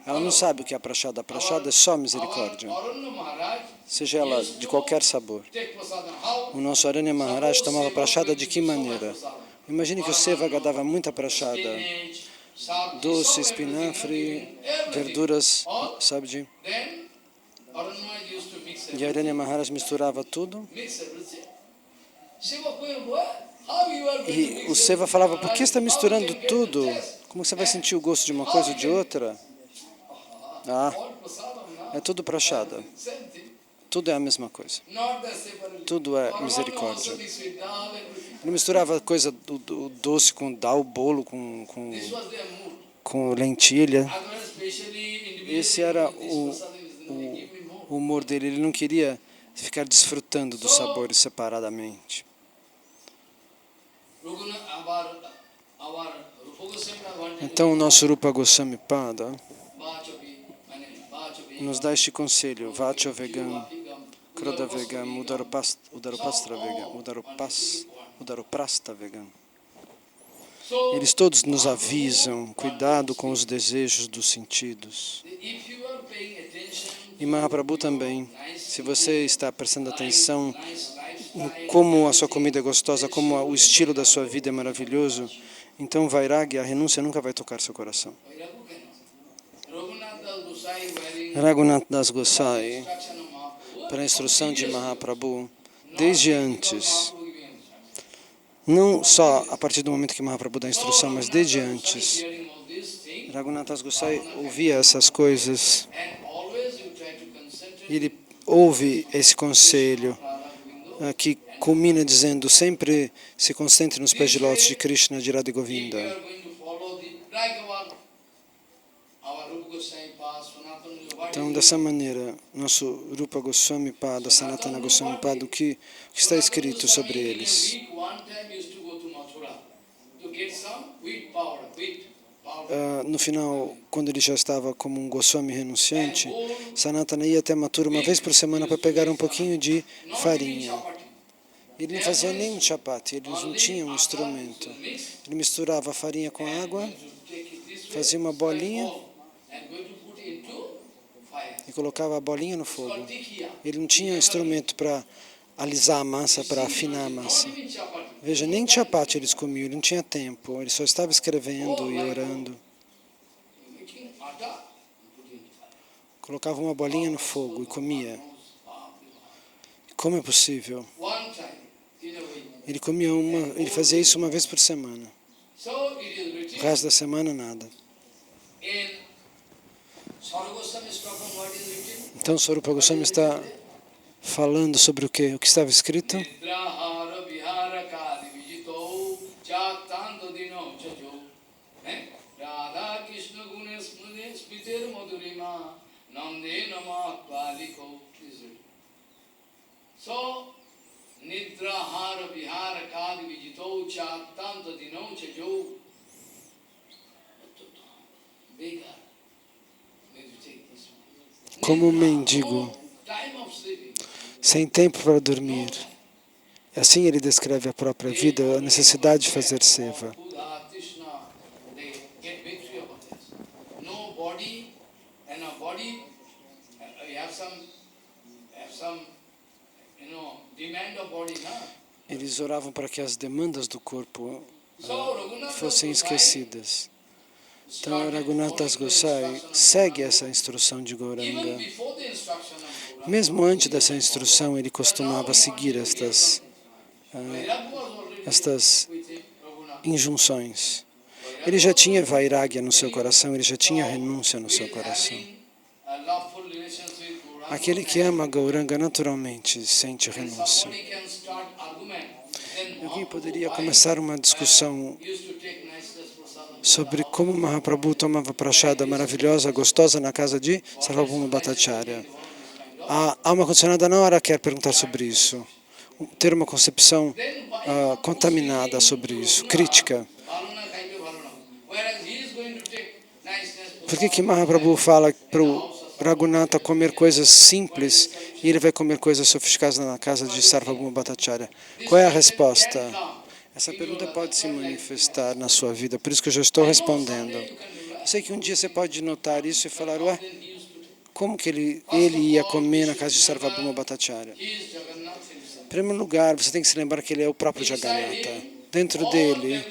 Ela não sabe o que é prachada. A prachada é só misericórdia, seja ela de qualquer sabor. O nosso Aranya Maharaj tomava prachada de que maneira? Imagine que o Sevaka dava muita prachada. Doce, espinafre, verduras, sabe? E Aranya Maharaj misturava tudo. E o Seva falava, por que está misturando tudo? Como você vai sentir o gosto de uma coisa ou de outra? Ah, é tudo prachada. Tudo é a mesma coisa. Tudo é misericórdia. Ele misturava coisa do doce com dal, bolo com lentilha. Esse era o humor dele. Ele não queria ficar desfrutando dos sabores separadamente. Então o nosso Rupa Goswami Pada nos dá este conselho, Vacha Vegam, Krodha Vegam, Udarupastra Vegam, Udaruprasta Vegam. Eles todos nos avisam, cuidado com os desejos dos sentidos. E Mahaprabhu também, se você está prestando atenção em como a sua comida é gostosa, como o estilo da sua vida é maravilhoso, então Vairagya, a renúncia nunca vai tocar seu coração. Raghunath Das Gosai, pela instrução de Mahaprabhu, desde antes, não só a partir do momento que Mahaprabhu dá a instrução, mas desde antes, Raghunath Das Gosai ouvia essas coisas, ele ouve esse conselho, que culmina dizendo, sempre se concentre nos pés de lótus de Krishna, de Radha Govinda. Então, dessa maneira, nosso Rupa Goswami Pada, Sanatana Goswami Pada, o que está escrito sobre eles? No final, quando ele já estava como um Goswami renunciante, Sanatana ia até Mathura uma vez por semana para pegar um pouquinho de farinha. Ele não fazia nem um chapati, ele não tinha um instrumento. Ele misturava a farinha com a água, fazia uma bolinha e colocava a bolinha no fogo. Ele não tinha instrumento para alisar a massa, para afinar a massa. Veja, nem chapati eles comiam, ele não tinha tempo, ele só estava escrevendo e orando. Colocava uma bolinha no fogo e comia. Como é possível? Ele fazia isso uma vez por semana. O resto da semana, nada. Então, Swarupa Goswami está falando sobre o que? O que estava escrito? Como um mendigo, sem tempo para dormir. Assim ele descreve a própria vida, a necessidade de fazer seva. Eles oravam para que as demandas do corpo fossem esquecidas. Então, Raghunath Das Gosai segue essa instrução de Gauranga. Mesmo antes dessa instrução, ele costumava seguir estas injunções. Ele já tinha vairagya no seu coração, ele já tinha renúncia no seu coração. Aquele que ama Gauranga naturalmente sente renúncia. Alguém poderia começar uma discussão sobre como Mahaprabhu tomava prashada maravilhosa, gostosa na casa de Sarvabhauma Bhattacharya. A alma condicionada na hora quer perguntar sobre isso, ter uma concepção contaminada sobre isso, crítica. Por que Mahaprabhu fala para o Raghunatha comer coisas simples e ele vai comer coisas sofisticadas na casa de Sarvabhauma Bhattacharya? Qual é a resposta? Essa pergunta pode se manifestar na sua vida, por isso que eu já estou respondendo. Eu sei que um dia você pode notar isso e falar, ué, como que ele ia comer na casa de Sarvabhauma Bhattacharya? Em primeiro lugar, você tem que se lembrar que ele é o próprio Jagannatha. Dentro dele,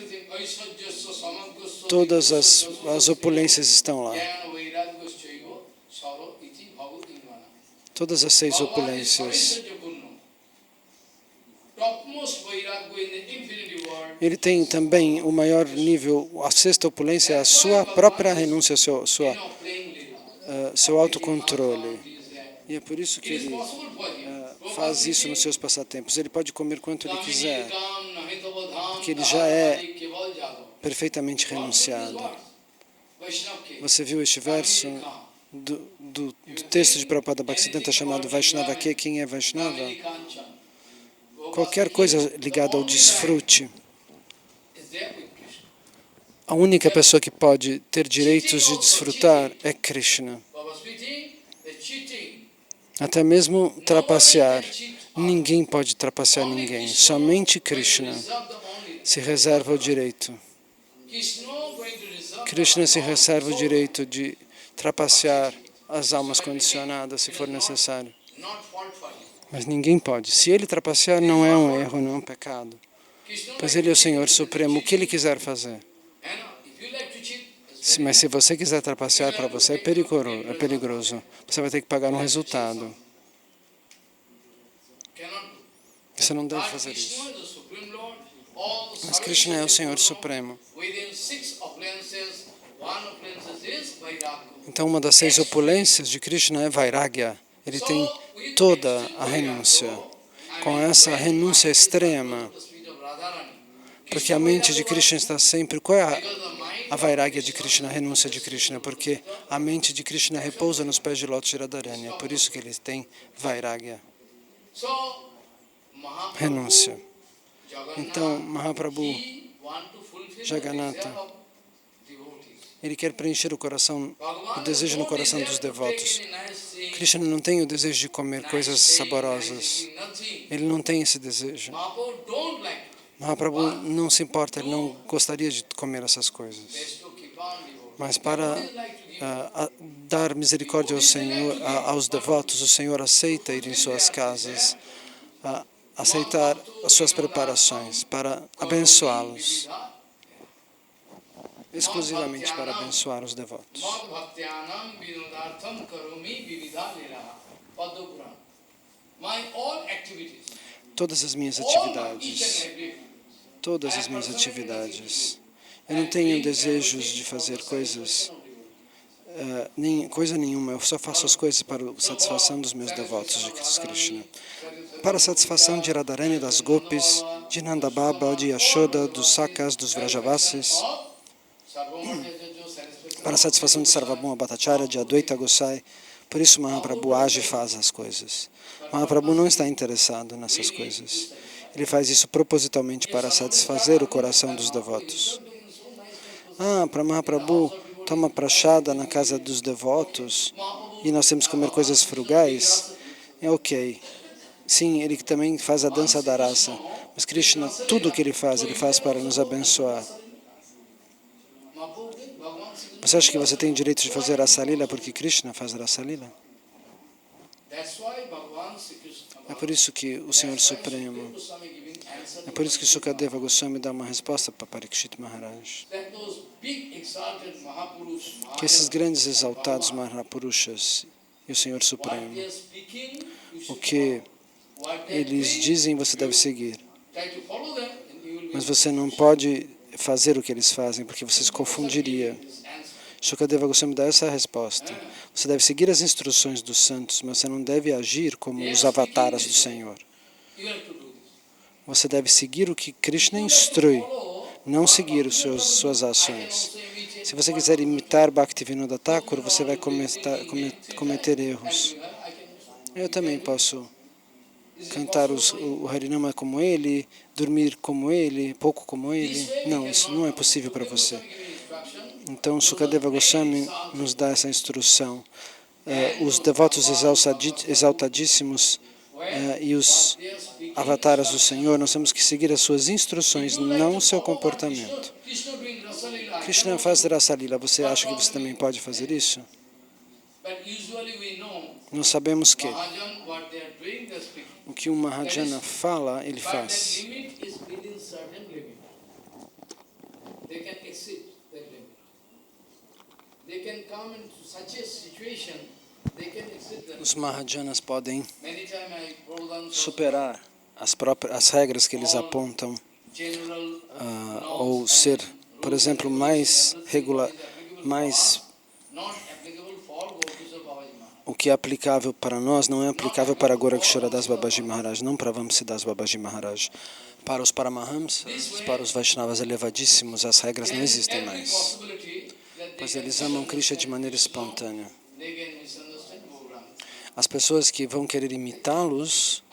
todas as opulências estão lá. Todas as 6 opulências. Ele tem também o maior nível, a 6ª opulência, a sua própria renúncia, seu autocontrole. E é por isso que ele faz isso nos seus passatempos. Ele pode comer quanto ele quiser, porque ele já é perfeitamente renunciado. Você viu este verso do texto de Prabhupada Bhaktisiddhanta chamado Vaishnava Que? Quem é Vaishnava? Qualquer coisa ligada ao desfrute. A única pessoa que pode ter direitos de desfrutar é Krishna. Até mesmo trapacear. Ninguém pode trapacear ninguém. Somente Krishna se reserva o direito. Krishna se reserva o direito de trapacear as almas condicionadas, se for necessário. Mas ninguém pode. Se ele trapacear, não é um erro, não é um pecado. Pois ele é o Senhor Supremo, o que ele quiser fazer. Mas se você quiser trapacear, para você é perigoso. Você vai ter que pagar um resultado. Você não deve fazer isso. Mas Krishna é o Senhor Supremo. Então, uma das 6 opulências de Krishna é Vairagya. Ele tem toda a renúncia. Com essa renúncia extrema, porque a mente de Krishna está sempre... Qual é a Vairagya de Krishna, a renúncia de Krishna? Porque a mente de Krishna repousa nos pés de lótus de Radharani. É por isso que ele tem Vairagya. Renúncia. Então, Mahaprabhu, Jagannatha, ele quer preencher o desejo no coração dos devotos. Krishna não tem o desejo de comer coisas saborosas. Ele não tem esse desejo. Mahaprabhu não se importa, ele não gostaria de comer essas coisas. Mas para dar misericórdia ao Senhor, aos devotos, o Senhor aceita ir em suas casas, aceitar as suas preparações para abençoá-los. Exclusivamente para abençoar os devotos. Todas as minhas atividades, eu não tenho desejos de fazer coisa nenhuma, eu só faço as coisas para a satisfação dos meus devotos de Krishna. Para a satisfação de Radharani, das Gopis, de Nanda Baba, de Yashoda, dos Sakas, dos Vrajavasis, para a satisfação de Sarvabhauma Bhattacharya, de Advaita Gosai. Por isso Mahaprabhu age e faz as coisas. Mahaprabhu não está interessado nessas coisas. Ele faz isso propositalmente para satisfazer o coração dos devotos. Para Mahaprabhu toma prachada na casa dos devotos e nós temos que comer coisas frugais. É ok. Sim, ele também faz a dança da raça. Mas Krishna, tudo o que ele faz para nos abençoar. Você acha que você tem direito de fazer Rasa Lila porque Krishna faz Rasa Lila? É por isso que o Senhor Supremo, é por isso que Sukadeva Goswami dá uma resposta para Parikshit Maharaj. Que esses grandes exaltados Mahapurushas e o Senhor Supremo, o que eles dizem você deve seguir. Mas você não pode fazer o que eles fazem, porque você se confundiria. Sukadeva Goswami dá essa resposta. Você deve seguir as instruções dos santos, mas você não deve agir como os avataras do Senhor. Você deve seguir o que Krishna instrui, não seguir suas ações. Se você quiser imitar Bhaktivinoda Thakur, você vai cometer erros. Eu também posso cantar o Harinama como ele, dormir como ele, pouco como ele. Não, isso não é possível para você. Então, Sukadeva Goswami nos dá essa instrução. Os devotos exaltadíssimos e os avataras do Senhor, nós temos que seguir as suas instruções, não o seu comportamento. Krishna faz Rasa Lila, você acha que você também pode fazer isso? Nós sabemos que o que um Mahajana fala, ele faz. Os Mahajanas podem superar as regras que eles apontam, ou ser, por exemplo, mais o que é aplicável para nós não é aplicável para Gorakshara Das Babaji Maharaj, não para Vamsidas Babaji Maharaj. Para os Paramahamsas, para os Vaishnavas elevadíssimos, as regras não existem mais, pois eles amam Krishna de maneira espontânea. As pessoas que vão querer imitá-los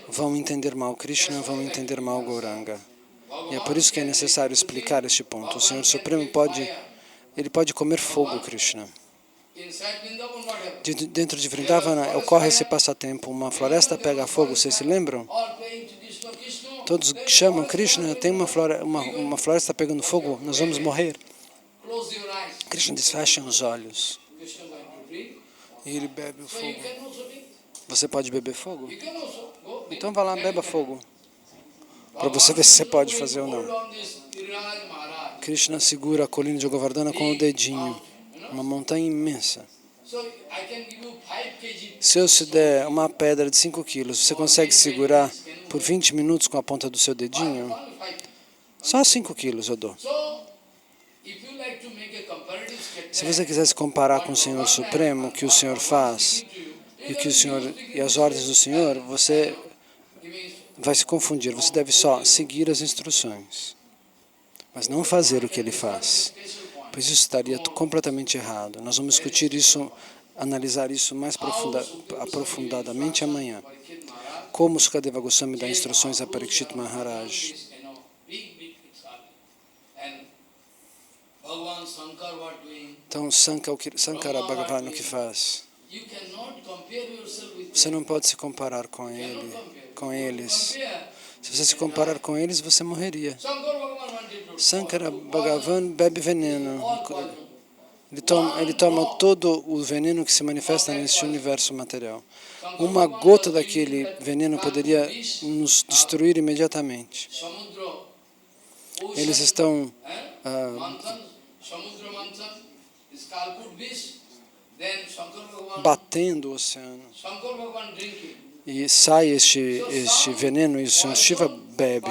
vão entender mal Krishna, vão entender mal Gauranga. E é por isso que é necessário explicar este ponto. O Senhor Supremo pode comer fogo, Krishna. Dentro de Vrindavana ocorre esse passatempo. Uma floresta pega fogo, vocês se lembram? Todos chamam Krishna, tem uma floresta pegando fogo, nós vamos morrer. Krishna diz, fechem os olhos. E ele bebe o fogo. Você pode beber fogo? Então vá lá, beba fogo. Para você ver se você pode fazer ou não. Krishna segura a colina de Govardhana com o dedinho. Uma montanha imensa. Se eu te der uma pedra de 5 quilos, você consegue segurar por 20 minutos com a ponta do seu dedinho? Só 5 quilos eu dou. Se você quiser se comparar com o Senhor Supremo, o que o Senhor faz e as ordens do Senhor, você vai se confundir. Você deve só seguir as instruções, mas não fazer o que ele faz, pois isso estaria completamente errado. Nós vamos discutir isso, analisar isso mais aprofundadamente amanhã. Como Sukadeva Goswami dá instruções a Parikshit Maharaj. Então, Sankara Bhagavan o que faz? Você não pode se comparar com eles. Se você se comparar com eles, você morreria. Sankara Bhagavan bebe veneno. Ele toma todo o veneno que se manifesta neste universo material. Uma gota daquele veneno poderia nos destruir imediatamente. Eles estão batendo o oceano. E sai este veneno e o Senhor Shiva bebe.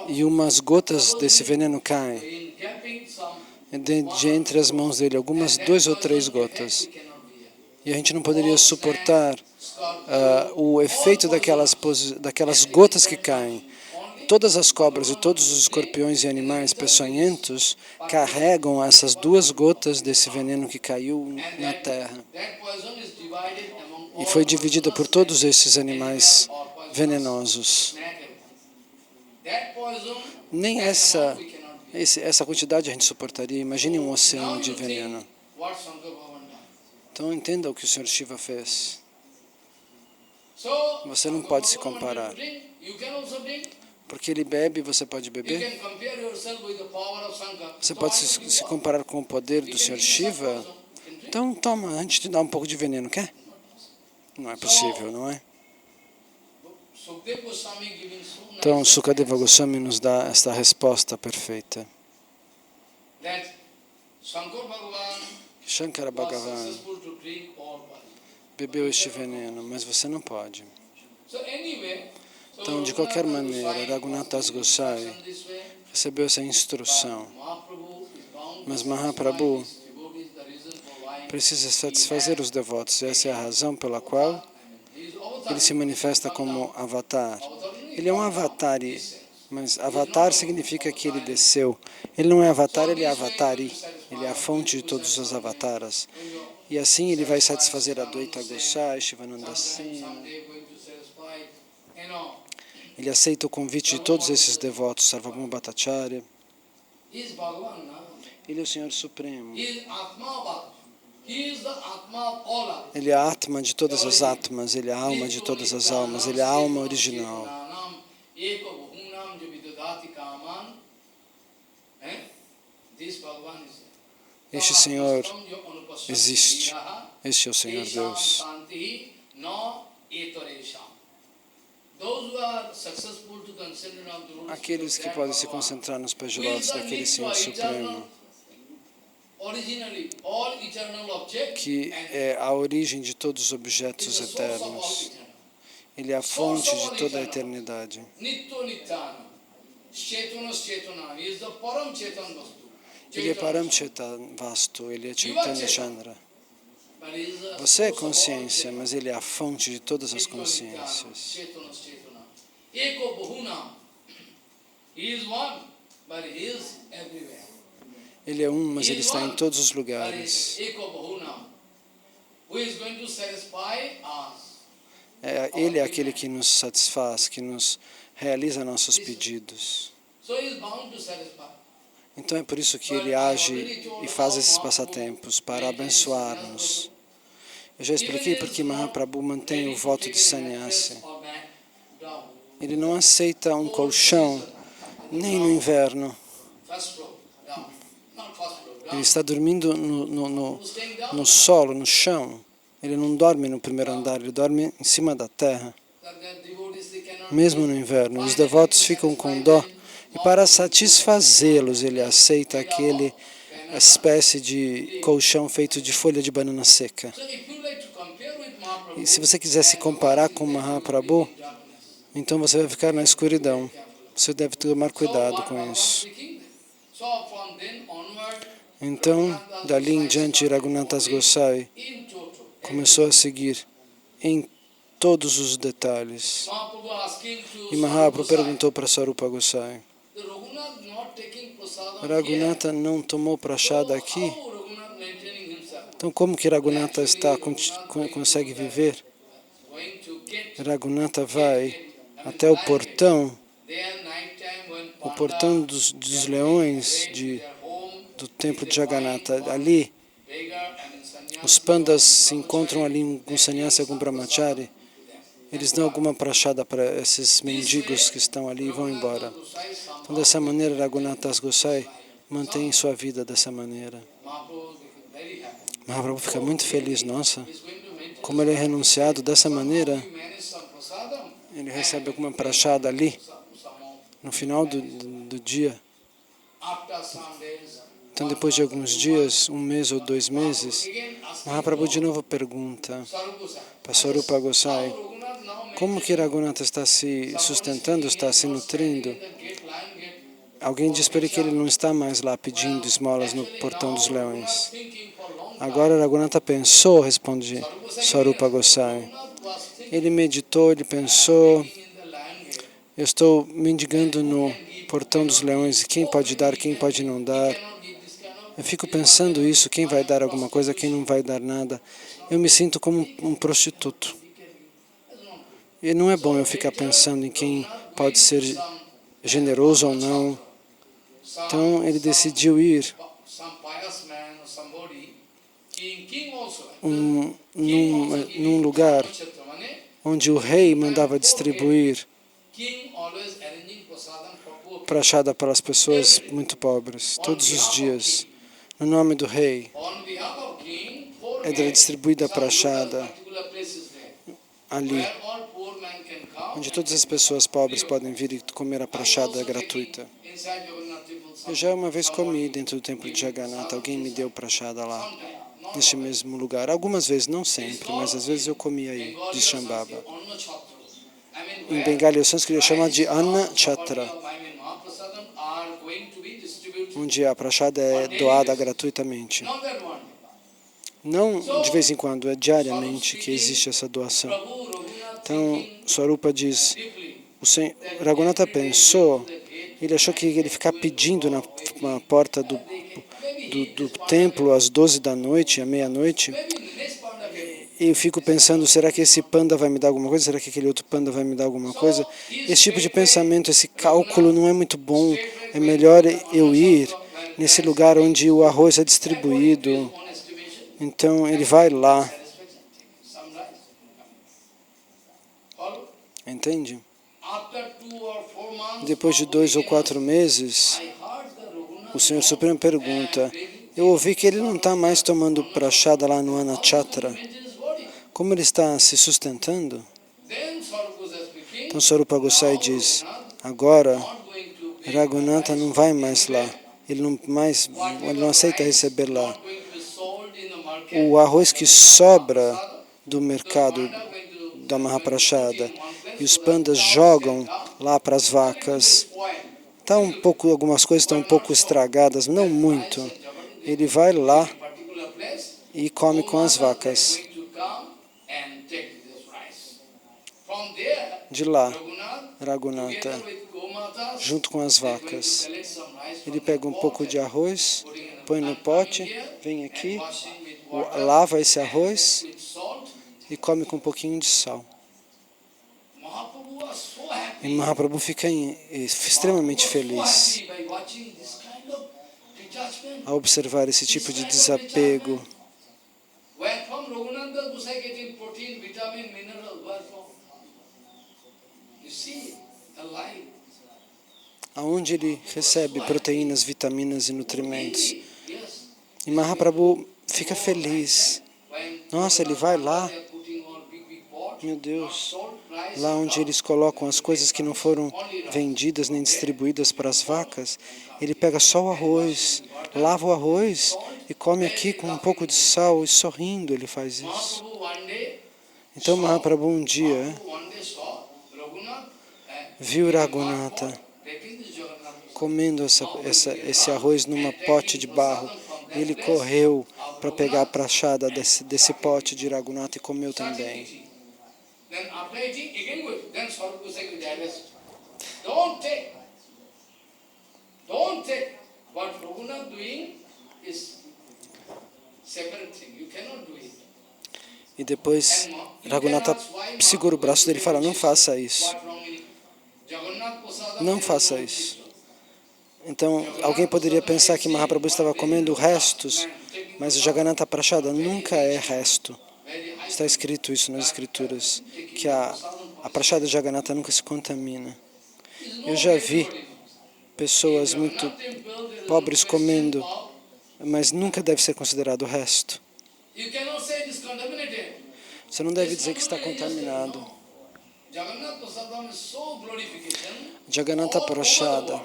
E umas gotas desse veneno caem de entre as mãos dele, algumas 2 ou 3 gotas. E a gente não poderia suportar o efeito daquelas gotas que caem. Todas as cobras e todos os escorpiões e animais peçonhentos carregam essas 2 gotas desse veneno que caiu na terra. E foi dividida por todos esses animais venenosos. Nem essa quantidade a gente suportaria. Imagine um oceano de veneno. Então entenda o que o Sr. Shiva fez. Você não pode se comparar. Porque ele bebe, você pode beber. Você pode se comparar com o poder do Sr. Shiva. Então toma, a gente te dá um pouco de veneno, quer? Não é possível, não é? Então Sukadeva Goswami nos dá esta resposta perfeita. Shankara Bhagavan bebeu este veneno, mas você não pode. Então, de qualquer maneira, Raghunatha Das Gosai recebeu essa instrução. Mas Mahaprabhu precisa satisfazer os devotos. Essa é a razão pela qual ele se manifesta como avatar. Ele é um avatar, mas avatar significa que ele desceu. Ele não é avatar, ele é avatari. Ele é a fonte de todos os avataras. E assim ele vai satisfazer Advaita Gosai, Shivananda Sena. Ele aceita o convite de todos esses devotos, Sarvabhauma Bhattacharya. Ele é o Senhor Supremo. Ele é a Atma de todas as Atmas, ele é a alma de todas as almas, ele é a alma original. Este Senhor existe. Este é o Senhor Deus. Aqueles que podem se concentrar nos pés de lótus daquele Senhor Supremo, que é a origem de todos os objetos eternos. Ele é a fonte de toda a eternidade. Ele é Param Chetan Vastu, ele é Chaitanya Chandra. Você é consciência, mas ele é a fonte de todas as consciências. Ele é um, mas ele está em todos os lugares. Ele é aquele que nos satisfaz, que nos realiza nossos pedidos. Então é por isso que ele age e faz esses passatempos, para abençoar-nos. Eu já expliquei porque Mahaprabhu mantém o voto de sannyasi. Ele não aceita um colchão, nem no inverno. Ele está dormindo no solo, no chão. Ele não dorme no primeiro andar, ele dorme em cima da terra. Mesmo no inverno, os devotos ficam com dó. E para satisfazê-los, ele aceita aquele espécie de colchão feito de folha de banana seca. E se você quiser se comparar com Mahaprabhu, então você vai ficar na escuridão. Você deve tomar cuidado com isso. Então, dali em diante, Raghunatha Das Gosai começou a seguir em todos os detalhes. E Mahaprabhu perguntou para Swarupa Gosai: Raghunatha não tomou prashada aqui? Então como que Raghunatha consegue viver? Raghunatha vai até o portão dos leões do templo de Jagannatha. Ali, os pandas se encontram ali com sannyasi, com brahmachari. Eles dão alguma prachada para esses mendigos que estão ali e vão embora. Então, dessa maneira, Raghunatha Das Gosai mantém sua vida dessa maneira. Mahaprabhu fica muito feliz. Nossa, como ele é renunciado dessa maneira, ele recebe alguma prachada ali, no final do dia. Então, depois de alguns dias, 1 mês ou 2 meses, Mahaprabhu de novo pergunta para Swarupa Gosai: como que Raghunatha está se sustentando, está se nutrindo? Alguém diz para ele que ele não está mais lá pedindo esmolas no portão dos leões. Agora Raghunatha pensou, responde Swarupa Gosai. Ele meditou, ele pensou: eu estou mendigando no portão dos leões, quem pode dar, quem pode não dar? Eu fico pensando isso, quem vai dar alguma coisa, quem não vai dar nada. Eu me sinto como um prostituto. E não é bom eu ficar pensando em quem pode ser generoso ou não. Então ele decidiu ir num lugar onde o rei mandava distribuir prashada para as pessoas muito pobres, todos os dias. No nome do rei, era distribuída a prashada ali, onde todas as pessoas pobres podem vir e comer a prashada gratuita. Eu já uma vez comi dentro do templo de Jagannatha, alguém me deu prashada lá, neste mesmo lugar. Algumas vezes, não sempre, mas às vezes eu comi aí, de Shambhava. Em Bengali, o sânscrito chama de Anna Chatra, onde a prashada é doada gratuitamente. Não de vez em quando, é diariamente que existe essa doação. Então, Swarupa diz, Raghunatha pensou, ele achou que ele ficar pedindo na porta do templo às 12 da noite, à meia-noite, e eu fico pensando, será que esse panda vai me dar alguma coisa? Será que aquele outro panda vai me dar alguma coisa? Esse tipo de pensamento, esse cálculo não é muito bom. É melhor eu ir nesse lugar onde o arroz é distribuído. Então ele vai lá. Entende? Depois de 2 ou 4 meses, o Senhor Supremo pergunta, eu ouvi que ele não está mais tomando prashada lá no Anachatra. Como ele está se sustentando? Então Swarupa Gosai diz, agora Raghunatha não vai mais lá. Ele não aceita receber lá. O arroz que sobra do mercado da Mahaprashada e os pandas jogam lá para as vacas. Algumas coisas estão um pouco estragadas, não muito. Ele vai lá e come com as vacas. De lá, Raghunatha, junto com as vacas, ele pega um pouco de arroz, põe no pote, vem aqui, lava esse arroz e come com um pouquinho de sal. E Mahaprabhu fica extremamente feliz ao observar esse tipo de desapego. Aonde ele recebe proteínas, vitaminas e nutrimentos. E Mahaprabhu fica feliz. Nossa, ele vai lá, meu Deus, lá onde eles colocam as coisas que não foram vendidas nem distribuídas para as vacas, ele pega só o arroz, lava o arroz e come aqui com um pouco de sal e sorrindo ele faz isso. Então Mahaprabhu um dia viu Raghunatha comendo esse arroz numa pote de barro. Ele correu para pegar a prashada desse pote de Raghunatha e comeu também. E depois Raghunatha segura o braço dele e fala, não faça isso. Não faça isso. Então, alguém poderia pensar que Mahaprabhu estava comendo restos, mas o Jagannatha Prashada nunca é resto. Está escrito isso nas escrituras, que a Prashada de Jagannatha nunca se contamina. Eu já vi pessoas muito pobres comendo, mas nunca deve ser considerado resto. Você não deve dizer que está contaminado. Jagannatha Prashada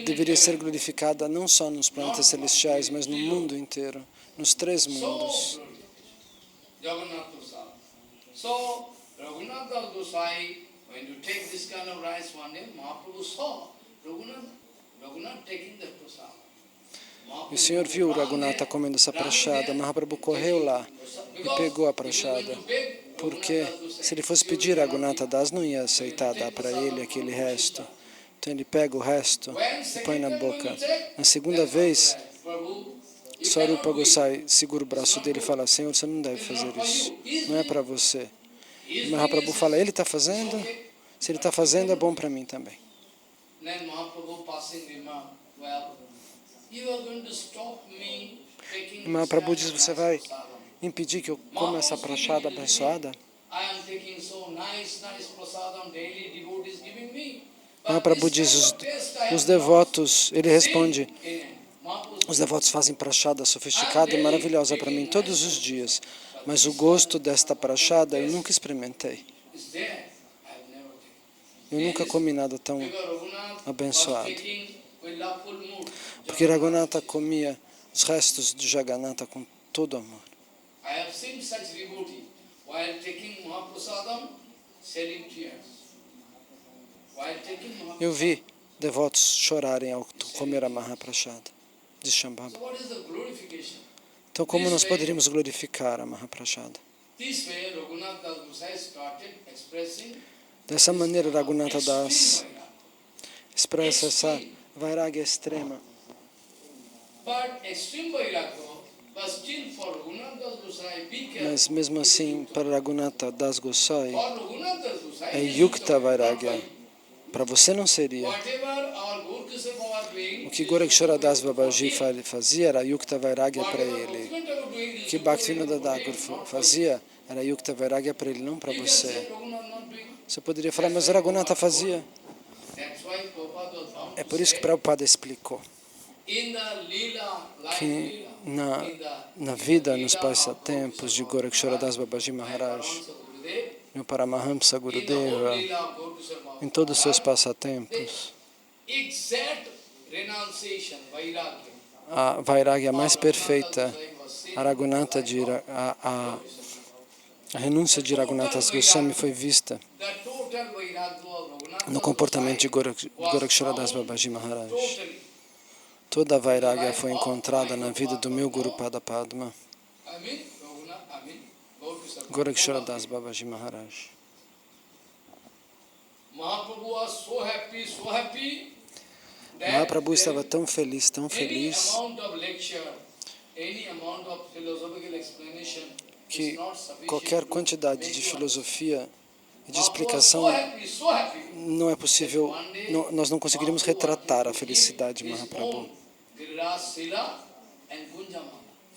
deveria ser glorificada não só nos planetas celestiais, mas no mundo inteiro, nos 3 mundos. E o Senhor viu Raghunatha comendo essa prashada. Mahaprabhu correu lá e pegou a prashada. Porque se ele fosse pedir a Raghunatha Das, não ia aceitar dar para ele aquele resto. Então ele pega o resto e põe na boca. Na segunda vez, Swarupa Gosai segura o braço dele e fala, Senhor, você não deve fazer isso. Não é para você. E Mahaprabhu fala, ele está fazendo? Se ele está fazendo, é bom para mim também. then Mahaprabhu passing remark, well, you are going to stop me taking E Mahaprabhu diz, this você kind of vai nice prasadam. impedir que eu coma essa prachada abençoada? I am taking so nice prasadam daily devotees giving me. Mahaprabhu diz, os devotos, ele responde, os devotos fazem prachada sofisticada e maravilhosa para mim todos os dias, mas o gosto desta prachada eu nunca experimentei. Eu nunca comi nada tão abençoado. Porque Raghunatha comia os restos de Jagannatha com todo amor. Eu vi devotos chorarem ao comer a Mahaprasada de Shambhava. Então, como nós poderíamos glorificar a Mahaprasada? Dessa maneira, Raghunatha Das expressa essa vairagya extrema. Mas mesmo assim, para Raghunatha Das Gosai, é Yukta Vairagya. Para você não seria. O que Gorakshara Das Babaji fazia era Yukta Vairagya para ele. O que Bhaktivinoda Thakur fazia era Yukta Vairagya para ele, não para você. Você poderia falar, mas Raghunatha fazia. É por isso que Prabhupada explicou que na vida, nos passatempos de Gorakshara Das Babaji Maharaj, no Paramahamsa Gurudeva, em todos os seus passatempos, a Vairagya mais perfeita, a renúncia de Raghunatha Goswami foi vista no comportamento de Gorakshara Das Babaji Maharaj. Toda a Vairagya foi encontrada na vida do meu Guru Pada Padma, Gorakshara Das Babaji Maharaj. Mahaprabhu estava tão feliz, que qualquer quantidade de filosofia e de explicação não é possível, nós não conseguiríamos retratar a felicidade de Mahaprabhu.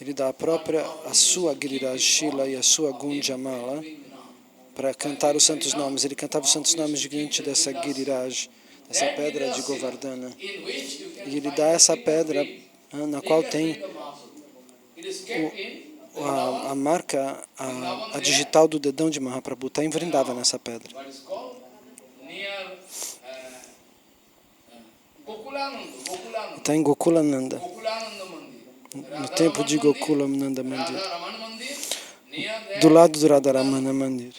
Ele dá a sua Giriraj Shila e a sua Gunjamala para cantar os santos nomes. Ele cantava os santos nomes diante dessa Giriraj, dessa pedra de Govardhana. E ele dá essa pedra na qual tem a marca, a digital do dedão de Mahaprabhu. Está em Vrindavan nessa pedra. Está em Gokulananda, no templo de Gokulananda Mandir, do lado do Radharamana Mandir.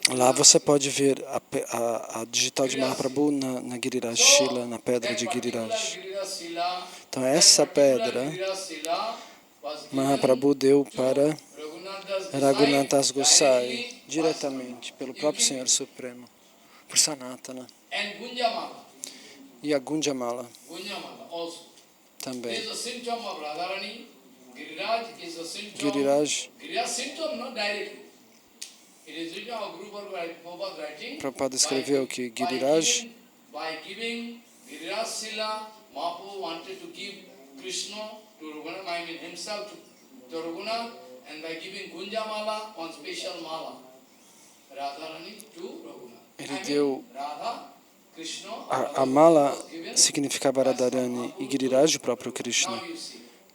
Lá você pode ver a digital de Mahaprabhu na Giriraj Shila, na pedra de Giriraj. Então essa pedra Mahaprabhu deu para Raghunatha Das Gosai diretamente pelo próprio Senhor Supremo, por Sanatana. E a Gunjamala também. Giriraj, Prabhupada escreveu que Giriraj, ele deu a mala significava Radharani e Giriraj o próprio Krishna.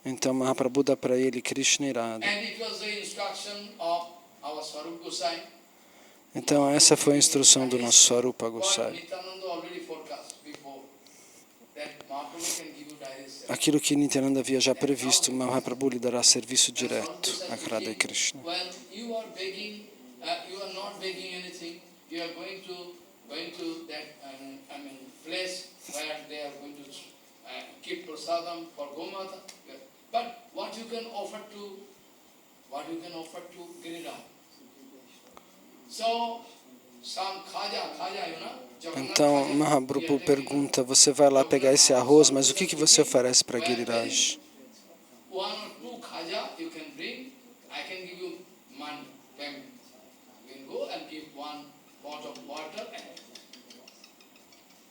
Então Mahaprabhu dá para ele Krishna e Radha. Então essa foi a instrução do nosso Swarupa Gosai. Aquilo que Nityananda havia já previsto, Mahaprabhu lhe dará serviço direto a Radha e Krishna. Então Mahaprabhu pergunta, você vai lá pegar esse arroz, mas o que você oferece para Giriraj?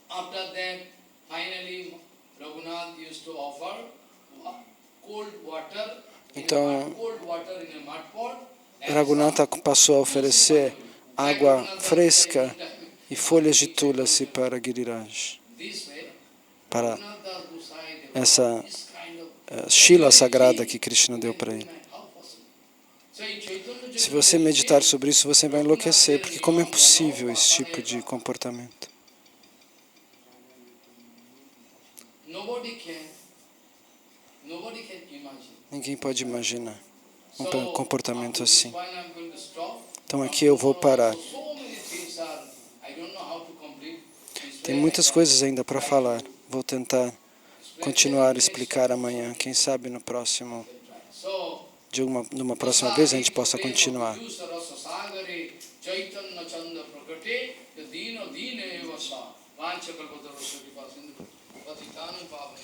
After that, finally, Raghunath used to offer cold water, Então, cold water in a mud pot. Raghunatha passou a oferecer água fresca e folhas de tulasi para Giriraj, This way, para Raghunath Das Gosai developed essa this kind of Shila sagrada que Krishna deu para ele. how possible. So in Chaitanya Se você meditar sobre isso, você vai enlouquecer, porque como é possível esse tipo de comportamento? nobody can imagine. Ninguém pode imaginar um So, comportamento up to this assim. point I'm going to stop. Então aqui eu vou parar. So many things are, I don't know how to complete this Tem way. muitas coisas ainda para falar. Vou tentar continuar a explicar amanhã. Quem sabe no próximo, So, numa próxima vez a gente possa continuar. Chaitanya Chanda Prakate, the Dino Dine Evasa, Vancha Kalpataru Suripa Sindhu, Patitanam Pavane.